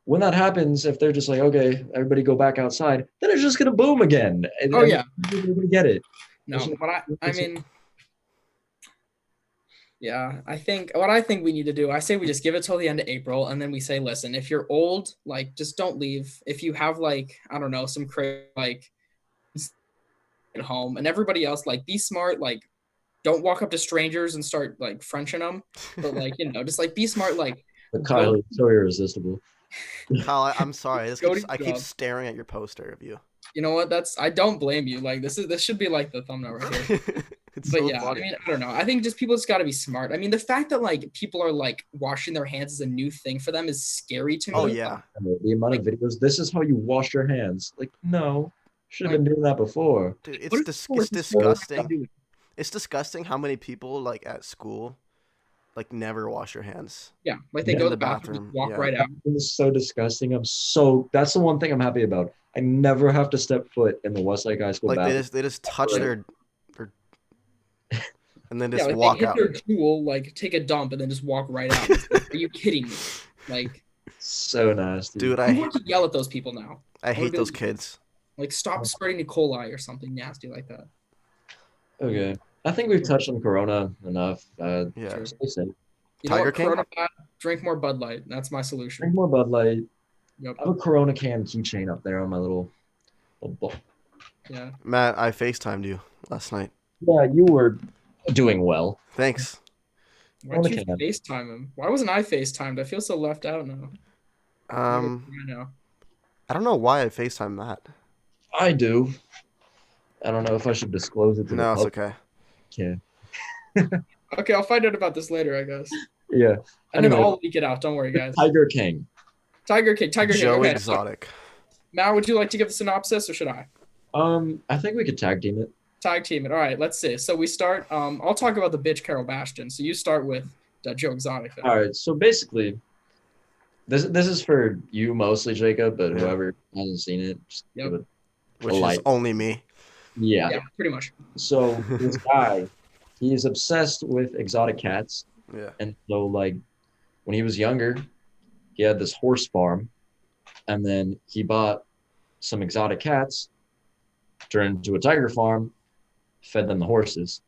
When that happens, if they're just like, okay, everybody go back outside, then it's just gonna boom again. And we're gonna get it. No, but I mean, yeah, I think what I think we need to do, I say we just give it till the end of April, and then we say, listen, if you're old, like just don't leave. If you have like, I don't know, some crazy like at home, and everybody else, like be smart, like don't walk up to strangers and start like Frenching them, but like just like be smart, like. But Kyle, it's so irresistible. Kyle, I'm sorry. I keep staring at your poster of you. You know what? I don't blame you. Like this should be like the thumbnail right here. But so yeah, funny. I mean, I don't know. I think just people just got to be smart. I mean, the fact that like people are like washing their hands is a new thing for them is scary to me. Oh yeah. The amount of videos. This is how you wash your hands. Like no, should have been doing that before. Dude, it's disgusting. It's disgusting how many people like at school like never wash your hands. Yeah, like they go to the bathroom, walk right out. It's so disgusting. That's the one thing I'm happy about. I never have to step foot in the Westlake High School bathroom. Like they just touch their and then just walk they hit out. Their tool, like take a dump and then just walk right out. Like, are you kidding me? Like so nasty. Dude, I want to yell at those people now. I hate those kids. Like stop spreading E. coli or something nasty like that. Okay. I think we've touched on Corona enough. Yeah. Tiger King? Corona, drink more Bud Light. That's my solution. Drink more Bud Light. Yep. I have a Corona can keychain up there on my little book. Yeah. Matt, I FaceTimed you last night. Yeah, you were doing well. Thanks. Why'd you FaceTime him? Why wasn't I FaceTimed? I feel so left out now. I don't know why I FaceTimed Matt. I do. I don't know if I should disclose it to No, it's okay. Yeah. Okay, I'll find out about this later, I guess. Yeah. And then I'll leak it out. Don't worry, guys. Tiger King. Joe okay. Exotic. Matt, would you like to give the synopsis or should I? I think we could tag team it. Tag team it. All right, let's see. So we start. I'll talk about the bitch Carole Baskin. So you start with Joe Exotic. All right. So basically, this is for you mostly, Jacob, but whoever hasn't seen it, just give it which is only me. Yeah, pretty much. So this guy, he is obsessed with exotic cats. Yeah. And so like when he was younger, he had this horse farm, and then he bought some exotic cats, turned into a tiger farm, fed them the horses.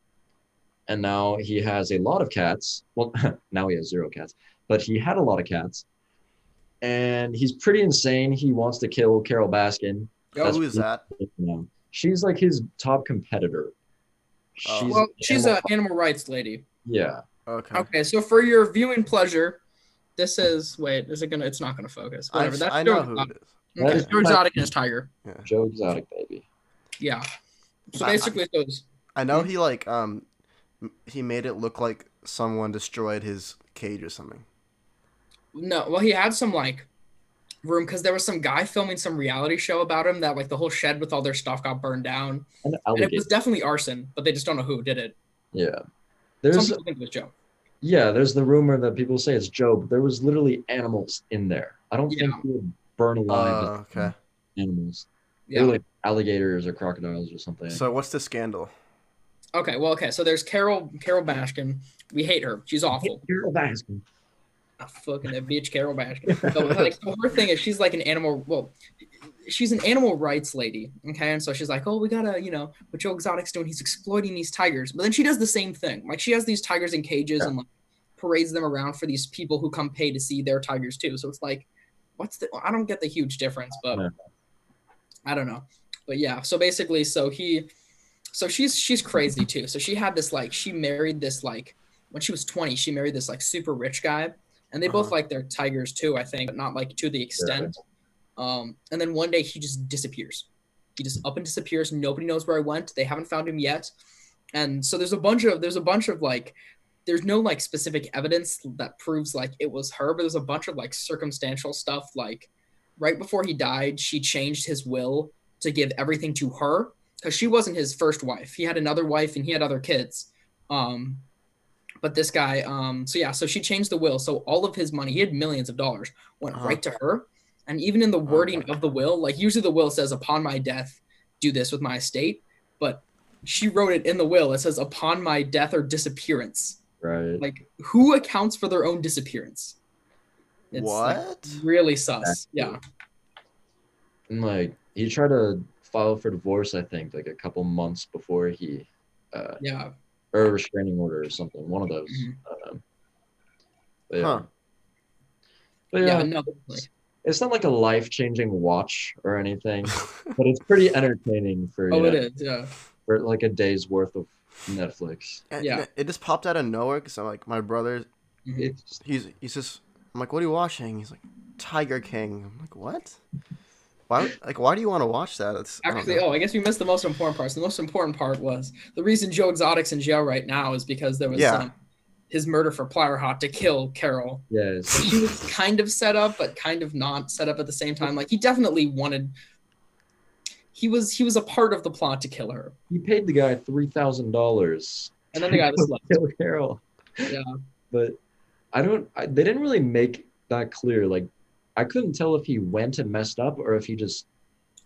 And now he has a lot of cats. Well, now he has 0 cats, but he had a lot of cats. And he's pretty insane. He wants to kill Carole Baskin. Who is that? She's like his top competitor. She's an animal rights lady. Yeah. Okay. So for your viewing pleasure, this is it's not gonna focus. Whatever. That's I know who it is. Okay. Joe Exotic and his tiger. Yeah. Joe Exotic, baby. Yeah. So basically, I know he like he made it look like someone destroyed his cage or something. No, well, he had some like room because there was some guy filming some reality show about him that like the whole shed with all their stuff got burned down. And it was definitely arson, but they just don't know who did it. Yeah. Some people think it was Joe. Yeah, there's the rumor that people say it's Joe, but there was literally animals in there. I don't think he would burn alive animals. Yeah. They were like alligators or crocodiles or something. So what's the scandal? Okay. So there's Carole Baskin. We hate her. She's awful. Carole Baskin. Fucking that bitch Carole Baskin. So her thing is she's like an animal. Well, she's an animal rights lady. Okay, and so she's like, oh, we gotta, what Joe Exotic's doing, he's exploiting these tigers. But then she does the same thing. Like she has these tigers in cages and like parades them around for these people who come pay to see their tigers too. So it's like, I don't get the huge difference, but Yeah. I don't know. But yeah, so basically, so she's crazy too. So she had this like she married this like when she was 20, she married this like super rich guy, and they both Uh-huh. like their tigers too, I think, but not like to the extent. And then one day he just disappears. He just up and disappears. Nobody knows where he went. They haven't found him yet. And so there's a bunch of like there's no like specific evidence that proves like it was her, but there's a bunch of like circumstantial stuff like right before he died, she changed his will to give everything to her because she wasn't his first wife. He had another wife and he had other kids. Um, but this guy, so yeah, so she changed the will. So all of his money, he had millions of dollars, went Uh-huh. right to her. And even in the Oh, wording boy. of the will, like usually the will says, upon my death, do this with my estate. But she wrote it in the will. It says, upon my death or disappearance. Right. Like, who accounts for their own disappearance? It's like What? really sus. Yeah. And like he tried to file for divorce, I think, like a couple months before he Yeah. or a restraining order or something. One of those. Mhm. I don't know. But yeah. Huh. But Yeah. yeah, No. it's not like a life-changing watch or anything, but it's pretty entertaining for Oh, it is. Yeah. for like a day's worth of Netflix. And Yeah. it just popped out of nowhere because I'm like, my brother, Mhm. It's he's just, I'm like, what are you watching? He's like, Tiger King. I'm like, what? Why do you want to watch that? I don't Actually, know. I guess we missed the most important part. So the most important part was the reason Joe Exotic's in jail right now is because there was Yeah. his murder for Flower Hot to kill Carole. yes. He was kind of set up, but kind of not set up at the same time. Like he definitely wanted. He was a part of the plot to kill her, He paid the guy $3,000 and then the guy just left. kill Carol. Yeah, But they didn't really make that clear. Like I couldn't tell if he went and messed up or if he just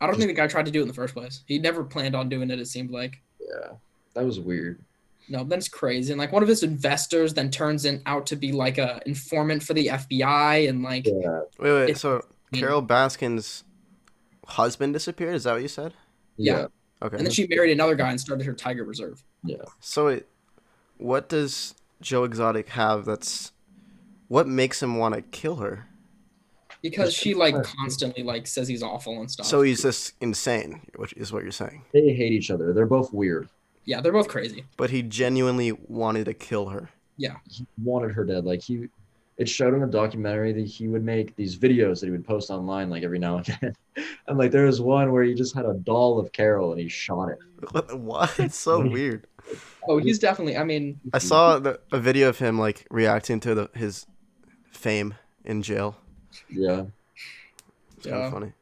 I don't think the guy tried to do it in the first place. He never planned on doing it. It seemed like. yeah, that was weird. No, then it's crazy. And like one of his investors then turns out to be like a informant for the FBI, and like Yeah. Wait. it's So Carole Baskin's husband disappeared? Is that what you said? yeah. Okay. And then she married another guy and started her tiger reserve. Yeah. So what does Joe Exotic have what makes him want to kill her? Because she like constantly like says he's awful and stuff. So he's just insane, which is what you're saying. They hate each other. They're both weird. Yeah, they're both crazy. But he genuinely wanted to kill her. Yeah. He wanted her dead. It showed in a documentary that he would make these videos that he would post online like every now and then. And like there was one where he just had a doll of Carol and he shot it. What? It's so weird. Oh, he's definitely. I mean, I saw a video of him like reacting to his fame in jail. Yeah. It's kind of funny.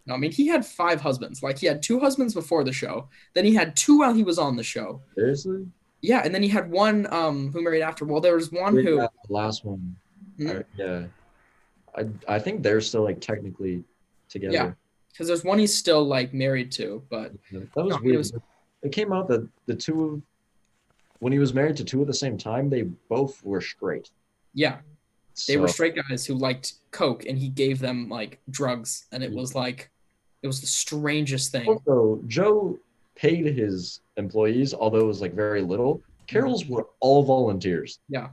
no, I mean, he had 5 husbands. Like he had 2 husbands before the show. Then he had 2 while he was on the show. Seriously? Yeah, and then he had one who married after. Well, there was one who. Yeah, the last one. Hmm? Yeah. I think they're still like technically together. Yeah. Because there's one he's still like married to, but That was No, it weird. was- It came out that when he was married to 2 at the same time, they both were straight. yeah, they were So- straight guys who liked coke, and he gave them like drugs, and it was the strangest thing. Also, Joe paid his employees, although it was like very little. Carol's were all volunteers. Yeah.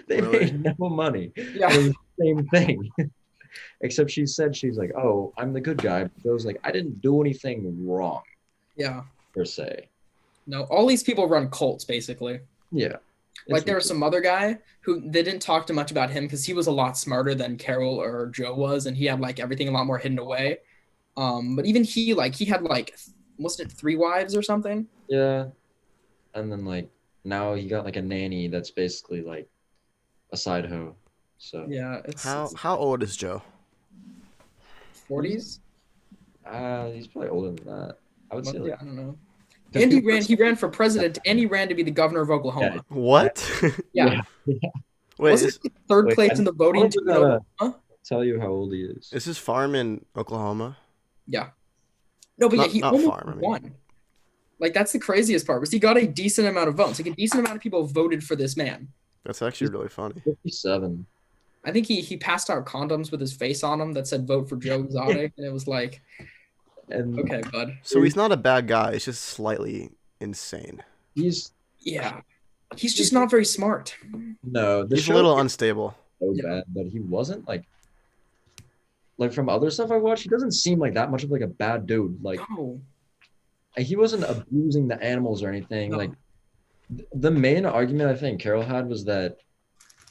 They Really? made no money. Yeah. It was the same thing. Except she said she's like, oh, I'm the good guy. But Joe's like, I didn't do anything wrong Yeah. per se. No, all these people run cults basically. Yeah. Like there was some other guy who they didn't talk too much about him because he was a lot smarter than Carole or Joe was, and he had like everything a lot more hidden away. But even he had like wasn't it 3 wives or something? Yeah. And then like now he got like a nanny that's basically like a side hoe. So Yeah, it's How old is Joe? 40s. he's probably older than that. I would say Yeah, like I don't know. 'cause And people- he ran for president, and he ran to be the governor of Oklahoma. What? Yeah, Wait, wasn't he third Wait, place in the voting I'm too in gonna- Oklahoma? tell you how old he is. is his farm in Oklahoma? Yeah. No, but Not- yeah, he not almost farm, I mean. won. Like that's the craziest part was he got a decent amount of votes. Like a decent amount of people voted for this man. That's actually really funny. 57. I think he passed out condoms with his face on them that said "Vote for Joe Exotic," and it was like, And okay, bud. So he's not a bad guy. He's just slightly insane. he's Yeah, he's just not very smart. No, the He's a show little is unstable. so Yeah. bad, but he wasn't like from other stuff I watched, he doesn't seem like that much of like a bad dude. No, He wasn't abusing the animals or anything. Like no. the main argument I think Carol had was that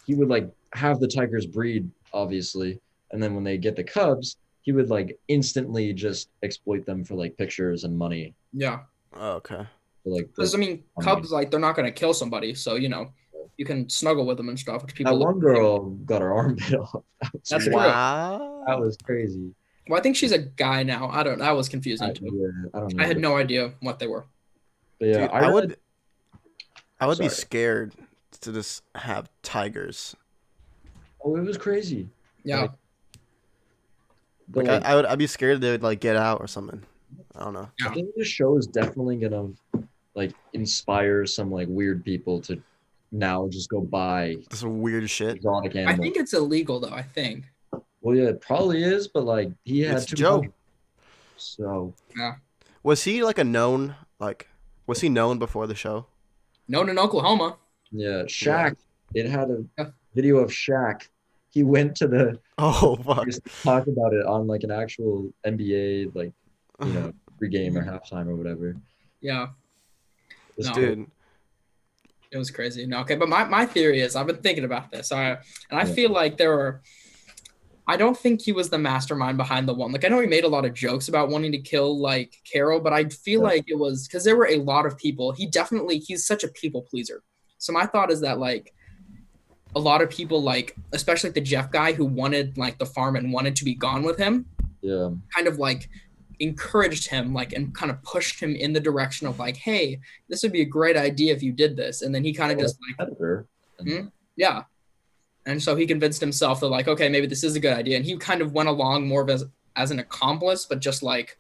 he would like have the tigers breed, obviously, and then when they get the cubs, he would like instantly just exploit them for like pictures and money Yeah. Oh, okay. for like Because the I mean, money. cubs like they're not gonna kill somebody, so you can snuggle with them and stuff, which That people one do. girl got her arm bit off. That's true. That Wow. was crazy. Well, I think she's a guy now. I don't. That was confusing too. Yeah, I don't I know, had no idea what they were. but yeah, Dude, I I read. would I would be Sorry. scared to just have tigers. Oh, it was crazy. Yeah. Like the Like like I'd be scared they would like get out or something. I don't know. I Yeah. think this show is definitely gonna like inspire some like weird people to now just go buy This weird shit. exotic I animals. think it's illegal though. I think. Well, yeah, it probably is, but like he It's had too much. Joe. So Yeah. Was he like a known like was he known before the show? Known in Oklahoma. yeah, Yeah. Shaq. It had a Yeah. video of Shaq. He went to the Oh fuck. just talk about it on like an actual NBA like pregame or Mhm. halftime or whatever. Yeah. It's No, crazy. Dude. it was crazy. No, okay, but my theory is I've been thinking about this. And I Yeah. feel like there were. I don't think he was the mastermind behind the one. Like I know he made a lot of jokes about wanting to kill like Carol, but I feel Yeah. like it was because there were a lot of people. He's such a people pleaser. So my thought is that like a lot of people like especially the Jeff guy who wanted like the farm and wanted to be gone with him Yeah. kind of like encouraged him like and kind of pushed him in the direction of like, hey, this would be a great idea if you did this. And then he kind of just like, Editor. And yeah. And so he convinced himself that like, okay, maybe this is a good idea. And he kind of went along more of as an accomplice, but just like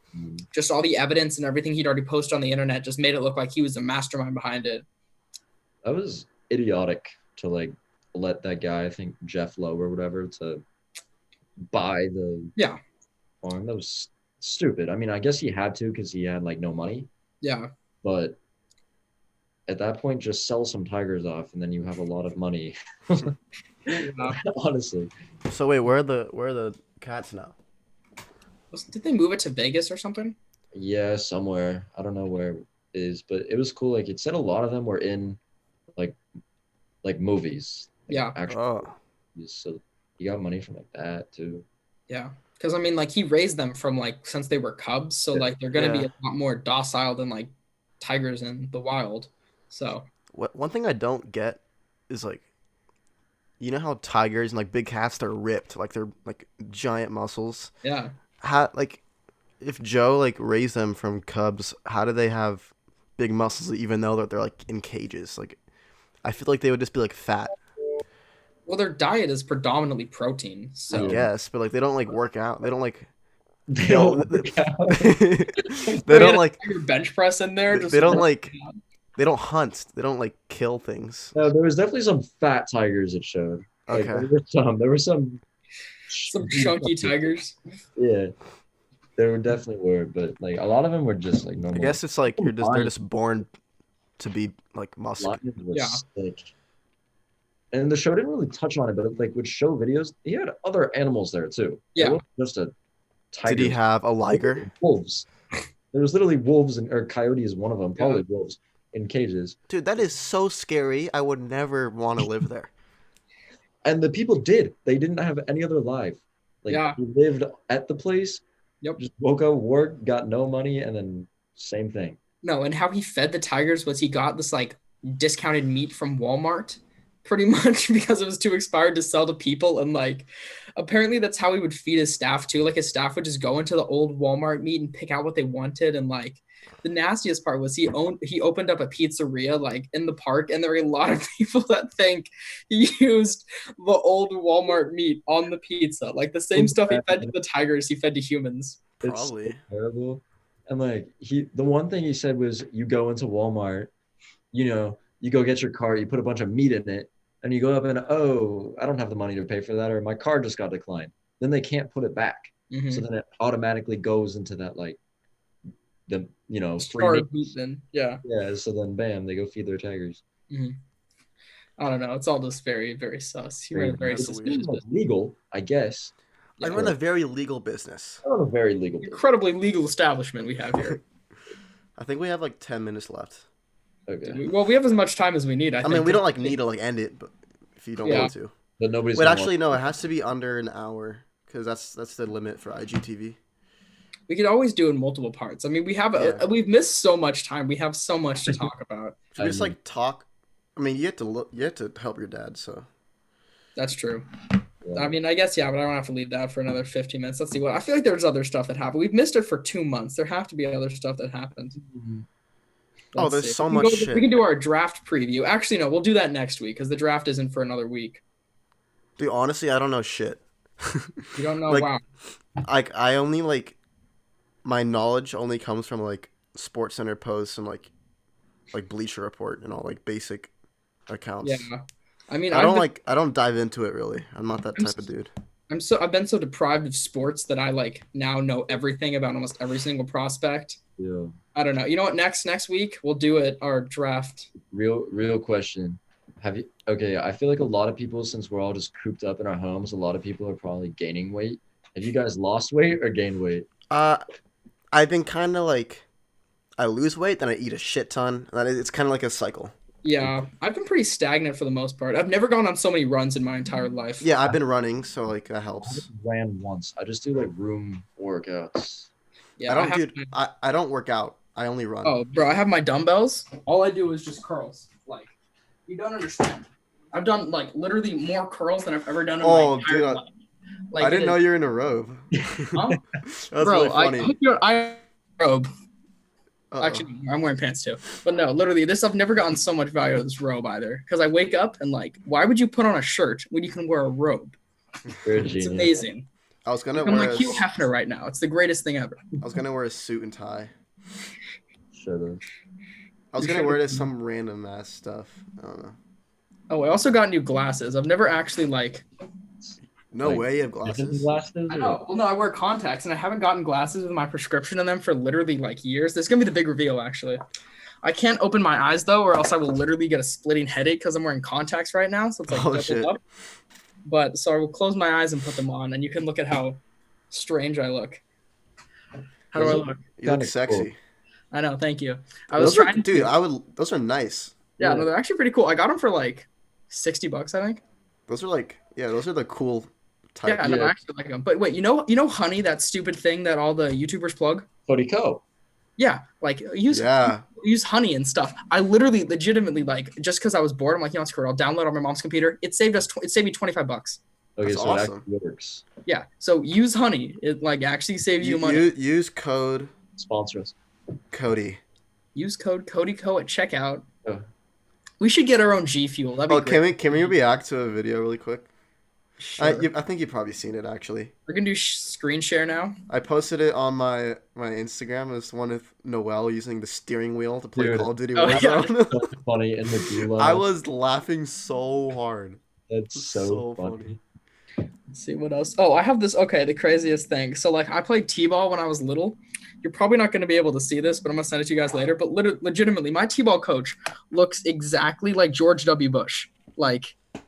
just all the evidence and everything he'd already posted on the internet just made it look like he was the mastermind behind it. that was idiotic to like let that guy, I think Jeff Lowe or whatever, to buy the Yeah. farm. That was stupid. I mean, I guess he had to because he had like no money, Yeah. but at that point, just sell some tigers off, and then you have a lot of money. Yeah. Honestly, So wait, where are the cats now? Did they move it to Vegas or something? yeah, somewhere. I don't know where it is, but it was cool. Like it said, a lot of them were in like like movies, like Yeah. actual Oh. movies. So you got money from like that too. Yeah. Because I mean, like he raised them from like since they were cubs, so Yeah. like they're gonna be Yeah. a lot more docile than like tigers in the wild. So One thing I don't get is like you know how tigers and like big cats they're ripped, like they're like giant muscles. yeah, How like if Joe like raised them from cubs, how do they have big muscles even though they're like in cages? Like I feel like they would just be like fat, well, their diet is predominantly protein. I So guess, but like they don't like work out. They don't like They kill. don't work out. They don't like your bench press in there. Just they don't like they don't hunt. They don't like kill things. No, there was definitely some fat tigers it showed. Like Okay. there were some some chunky tigers. Yeah, there definitely were, but like a lot of them were just like I normal. guess it's like they're Lions, just born to be like muscular. lions were Yeah. sick. And the show didn't really touch on it, but it, like would show videos. He had other animals there too. Yeah. It wasn't just a tiger. Did he have a liger? Wolves? There was literally wolves or coyotes, one of them, probably wolves in cages. Dude, that is so scary. I would never want to live there. And the people did. They didn't have any other life. Like Yeah. they lived at the place. Yep. Just woke up, worked, got no money, and then same thing. No, and how he fed the tigers was he got this like discounted meat from Walmart pretty much because it was too expired to sell to people. And like apparently that's how he would feed his staff too. Like his staff would just go into the old Walmart meat and pick out what they wanted. And like the nastiest part was he opened up a pizzeria like in the park, and there were a lot of people that think he used the old Walmart meat on the pizza. Like the same stuff he fed to the tigers, he fed to humans. It's so Probably. terrible. And like the one thing he said was, you go into Walmart, you go get your cart, you put a bunch of meat in it, and you go up and, oh, I don't have the money to pay for that, or my card just got declined. Then they can't put it back. Mhm. So then it automatically goes into that like the free Starved meat. meat then. Yeah. Yeah. So then bam, they go feed their tigers. Mm-hmm. I don't know. It's all just very, very sus. You I ran a mean, very That's it weird. suspicious seems like business. legal, I guess. I Yeah. run a very legal business. I run a very legal business. Incredibly legal establishment we have here. I think we have like 10 minutes left. Okay. Well, we have as much time as we need. I I think. mean, we don't like need to like end it, but if you don't Yeah. want to. But nobody's Wait, gonna actually, watch no. it. It has to be under an hour because that's the limit for IGTV. We could always do in multiple parts. I mean, Yeah. we've missed so much time. We have so much to talk about. If we I just know. like talk, I mean, you have to look. You have to help your dad. So That's true. Yeah. I mean, I guess yeah, but I don't have to leave that for another 15 minutes. Let's see what I feel like. There's other stuff that happened. We've missed it for 2 months. There have to be other stuff that happened. Mhm. Oh, there's so We can much shit. We can do our draft preview. Actually, no, we'll do that next week because the draft isn't for another week. Dude, honestly, I don't know shit. You don't know. Like, Wow. like I only like my knowledge only comes from like Sports Center posts and like Bleacher Report and all like basic accounts. Yeah. I mean, I don't I don't dive into it really. I'm not that I'm type of dude. I've been so deprived of sports that I like now know everything about almost every single prospect. Yeah. I don't know. You know what? Next week we'll do it. Our draft. Real question. Have you okay, I feel like a lot of people, since we're all just cooped up in our homes, a lot of people are probably gaining weight. Have you guys lost weight or gained weight? I've been kind of like I lose weight, then I eat a shit ton. It's kind of like a cycle. Yeah, I've been pretty stagnant for the most part. I've never gone on so many runs in my entire life. Yeah, I've been running, so like that I helps. haven't ran once. I just do like room workouts. Yeah, I don't, have dude. I don't work out. I only run. Oh, bro, I have my dumbbells. All I do is just curls. Like, you don't understand. I've done like literally more curls than I've ever done in Oh, my entire dude, life. Like, I didn't know you were in a robe. Huh? That's Bro, really funny. I hope you're I robe. Uh-oh. Actually, I'm wearing pants too. But no, literally, I've never gotten so much value out of this robe either. Because I wake up and like, why would you put on a shirt when you can wear a robe? You're a It's genius. amazing. I was gonna I'm wear like Hugh Hefner right now. It's the greatest thing ever. I was gonna wear a suit and tie. Shut up. I was You gonna should've- wear to some random ass stuff. I don't know. Oh, I also got new glasses. I've never actually like. No Like, way you have Glasses? glasses. I know. Well, no, I wear contacts, and I haven't gotten glasses with my prescription in them for literally like years. This is gonna be the big reveal, actually. I can't open my eyes though, or else I will literally get a splitting headache because I'm wearing contacts right now. So it's like Oh, doubled shit. up. But so I will close my eyes and put them on, and you can look at how strange I look. How do I Those are- look? You look Kinda sexy. cool. I know. Thank you. I was Those are, trying dude. to. Those are nice. Yeah, Yeah. no, they're actually pretty cool. I got them for like $60, I think. Those are like, yeah, those are the cool type. Yeah, no, Yeah. I actually like them. But wait, you know, Honey, that stupid thing that all the YouTubers plug. Cody Co. Yeah, like use Honey and stuff. I literally, legitimately, like just because I was bored, I'm like, you know, screw it. I'll download it on my mom's computer. It saved me $25. Okay, That's so awesome. it actually works. Yeah, so use Honey. It like actually saves you You, money. use code Sponsor us. Cody. Use code CodyCo at checkout. Oh. We should get our own G Fuel. That'd be Oh, great. can we react to a video really quick? Sure. I think you've probably seen it actually. We're gonna do screen share now. I posted it on my Instagram. It's one of Noel using the steering wheel to play Dude. Call of Duty Oh, yeah. Warzone. So funny in the gulag. I was laughing so hard. That's so, so funny. funny. Let's see what else. Oh, I have this. Okay, the craziest thing. So like, I played T-ball when I was little. You're probably not gonna be able to see this, but I'm gonna send it to you guys later. But legitimately, my T-ball coach looks exactly like George W. Bush. Like, let's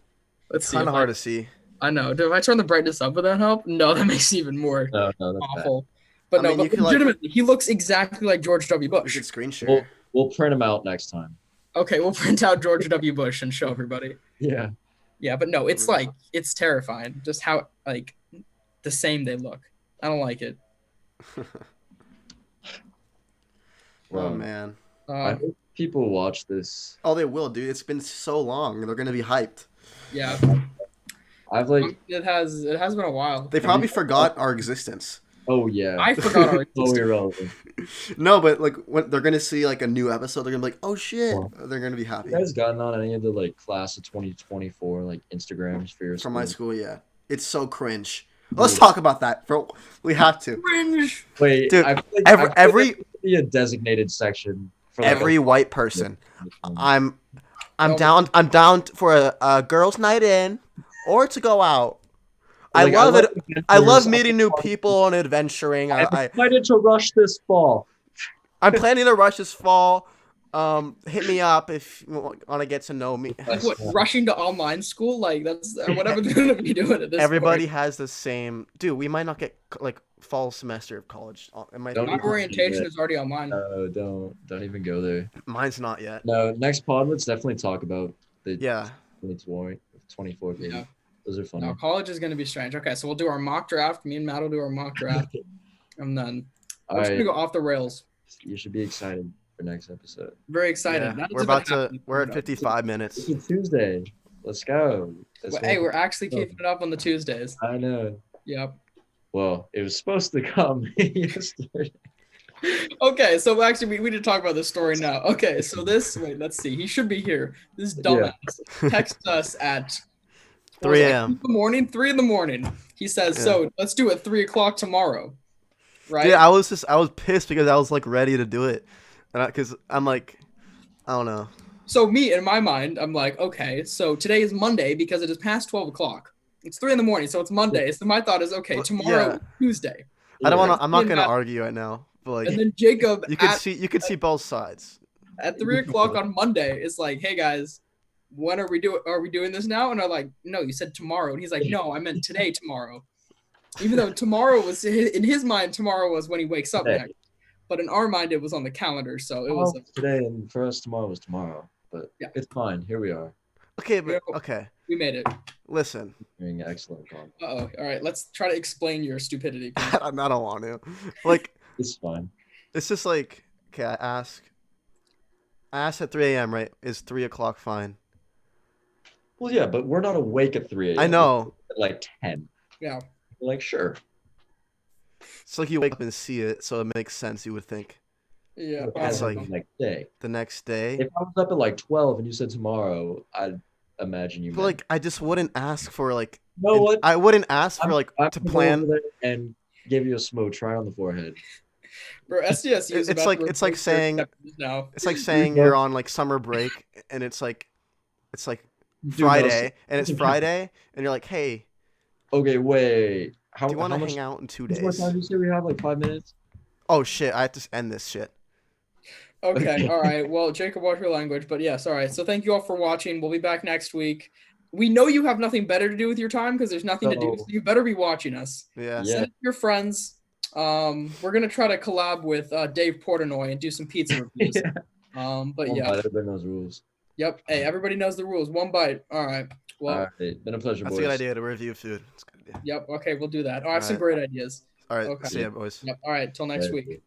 It's see. kind if of hard to see. I know. If I turn the brightness up, would that help? No, that makes it even more No, that's bad. awful. But I no, mean, but you could, like- legitimately, he looks exactly like George W. We Bush. should screen share. We'll print them out next time. Okay, we'll print out George W. Bush and show everybody. Yeah. Yeah, but no, it's like it's terrifying just how like the same they look. I don't like it. Oh Wow. man. I Uh, hope people watch this. Oh, they will, dude. It's been so long. They're gonna be hyped. yeah, I've like, it has been a while. They probably forgot our existence. oh yeah. I forgot our So existence. irrelevant. No, but like when they're gonna see like a new episode, they're gonna be like, "Oh shit!" Yeah. They're gonna be happy. You guys gotten on any of the like class of 2024 like Instagrams for your From my school? school, yeah. It's so cringe. Let's talk about that. We have to. Cringe. Wait, Dude, I feel like, every- I feel every- like there should be a designated section for like, Every a- white person. I'm Oh. down. I'm down for a girls' night in, or to go out. I Like, love it. I love adventures. meeting new people and adventuring. I'm excited to rush this fall. I'm planning to rush this fall. Hit me up if you want to get to know me. Like what? Rushing to online school? Like that's what everyone's gonna be doing at this Everybody point. has the same. Dude, we might not get like fall semester of college. It might Don't be. My even orientation do is already online. don't even go there. Mine's not yet. No, next pod, let's definitely talk about the Yeah. 24 pages. Yeah. Those are funny. No, college is gonna be strange. Okay, so we'll do our mock draft. Me and Matt will do our mock draft, and then All we're just right, gonna go off the rails. you should be excited for next episode. Very excited. Yeah. That We're is about to. happening. We're at 55 minutes. It's a Tuesday. Let's go. Well, hey, we're actually keeping it up on the Tuesdays. I know. Yep. Well, it was supposed to come yesterday. Okay, so actually, we need to talk about this story now. Okay, so wait, let's see. He should be here. This dumbass texts us at 3 a.m. 3 in the morning. He says, Yeah. so let's do it 3 o'clock tomorrow. Right? Dude, I was pissed because I was like ready to do it, and because I'm like, I don't know. So me, in my mind, I'm like, okay, so today is Monday because it is past 12 o'clock. It's 3 in the morning, so it's Monday. So my thought is, okay, Well, tomorrow yeah. is Tuesday. I don't want to. Yeah. I'm not gonna argue right now, but like, And then Jacob you could see both sides. at 3 o'clock on Monday is like, hey guys, when are we doing this now? And I'm like, no, you said tomorrow. And he's like, no, I meant today, tomorrow. Even though tomorrow was in his mind, tomorrow was when he wakes up Today. next. But in our mind, it was on the calendar, so it was. Today, and for us, tomorrow was tomorrow. But Yeah. it's fine. Here we are. Okay, but okay. We made it. Listen, Doing excellent content. Uh-oh. All right, let's try to explain your stupidity. I don't want to. Like, It's fine. it's just like, okay. I asked at 3 a.m. Right? Is 3 o'clock fine? Well, yeah, but we're not awake at 3 a.m. I know. We're at like 10. Yeah. We're like, sure. It's like you wake up and see it, so it makes sense. You would think Yeah. It's Like like- the next day. the next day. If I was up at like 12 and you said tomorrow, I'd imagine you. But like, I just wouldn't ask for like. you know what? I wouldn't ask for like I'm to gonna go plan. over there and give you a smooch right on the forehead. Bro, SDSU is It's about like- to it's like replace their saying- acceptance now. It's like saying you're on like summer break, and it's like Friday, and it's Friday, and you're like, hey, Okay, wait. How, do you want how to much hang out in 2 how much days? time do you say we have? Like 5 minutes? Oh shit, I have to end this shit. Okay, all right. Well, Jacob, watch your language, but yes, all right. So thank you all for watching. We'll be back next week. We know you have nothing better to do with your time because there's nothing to do, so you better be watching us. Yeah. Yeah. Send it to your friends. We're gonna try to collab with Dave Portnoy and do some pizza reviews. But One yeah, bite, everybody knows rules. yep. Hey, everybody knows the rules. One bite. All right. Well, All right, been a pleasure, That's boys. a good idea to review food. It's a good idea. yep. Okay, we'll do that. I have some Alright. great ideas. All right, Okay. see ya, boys. Yep. All right. Till next Right. week.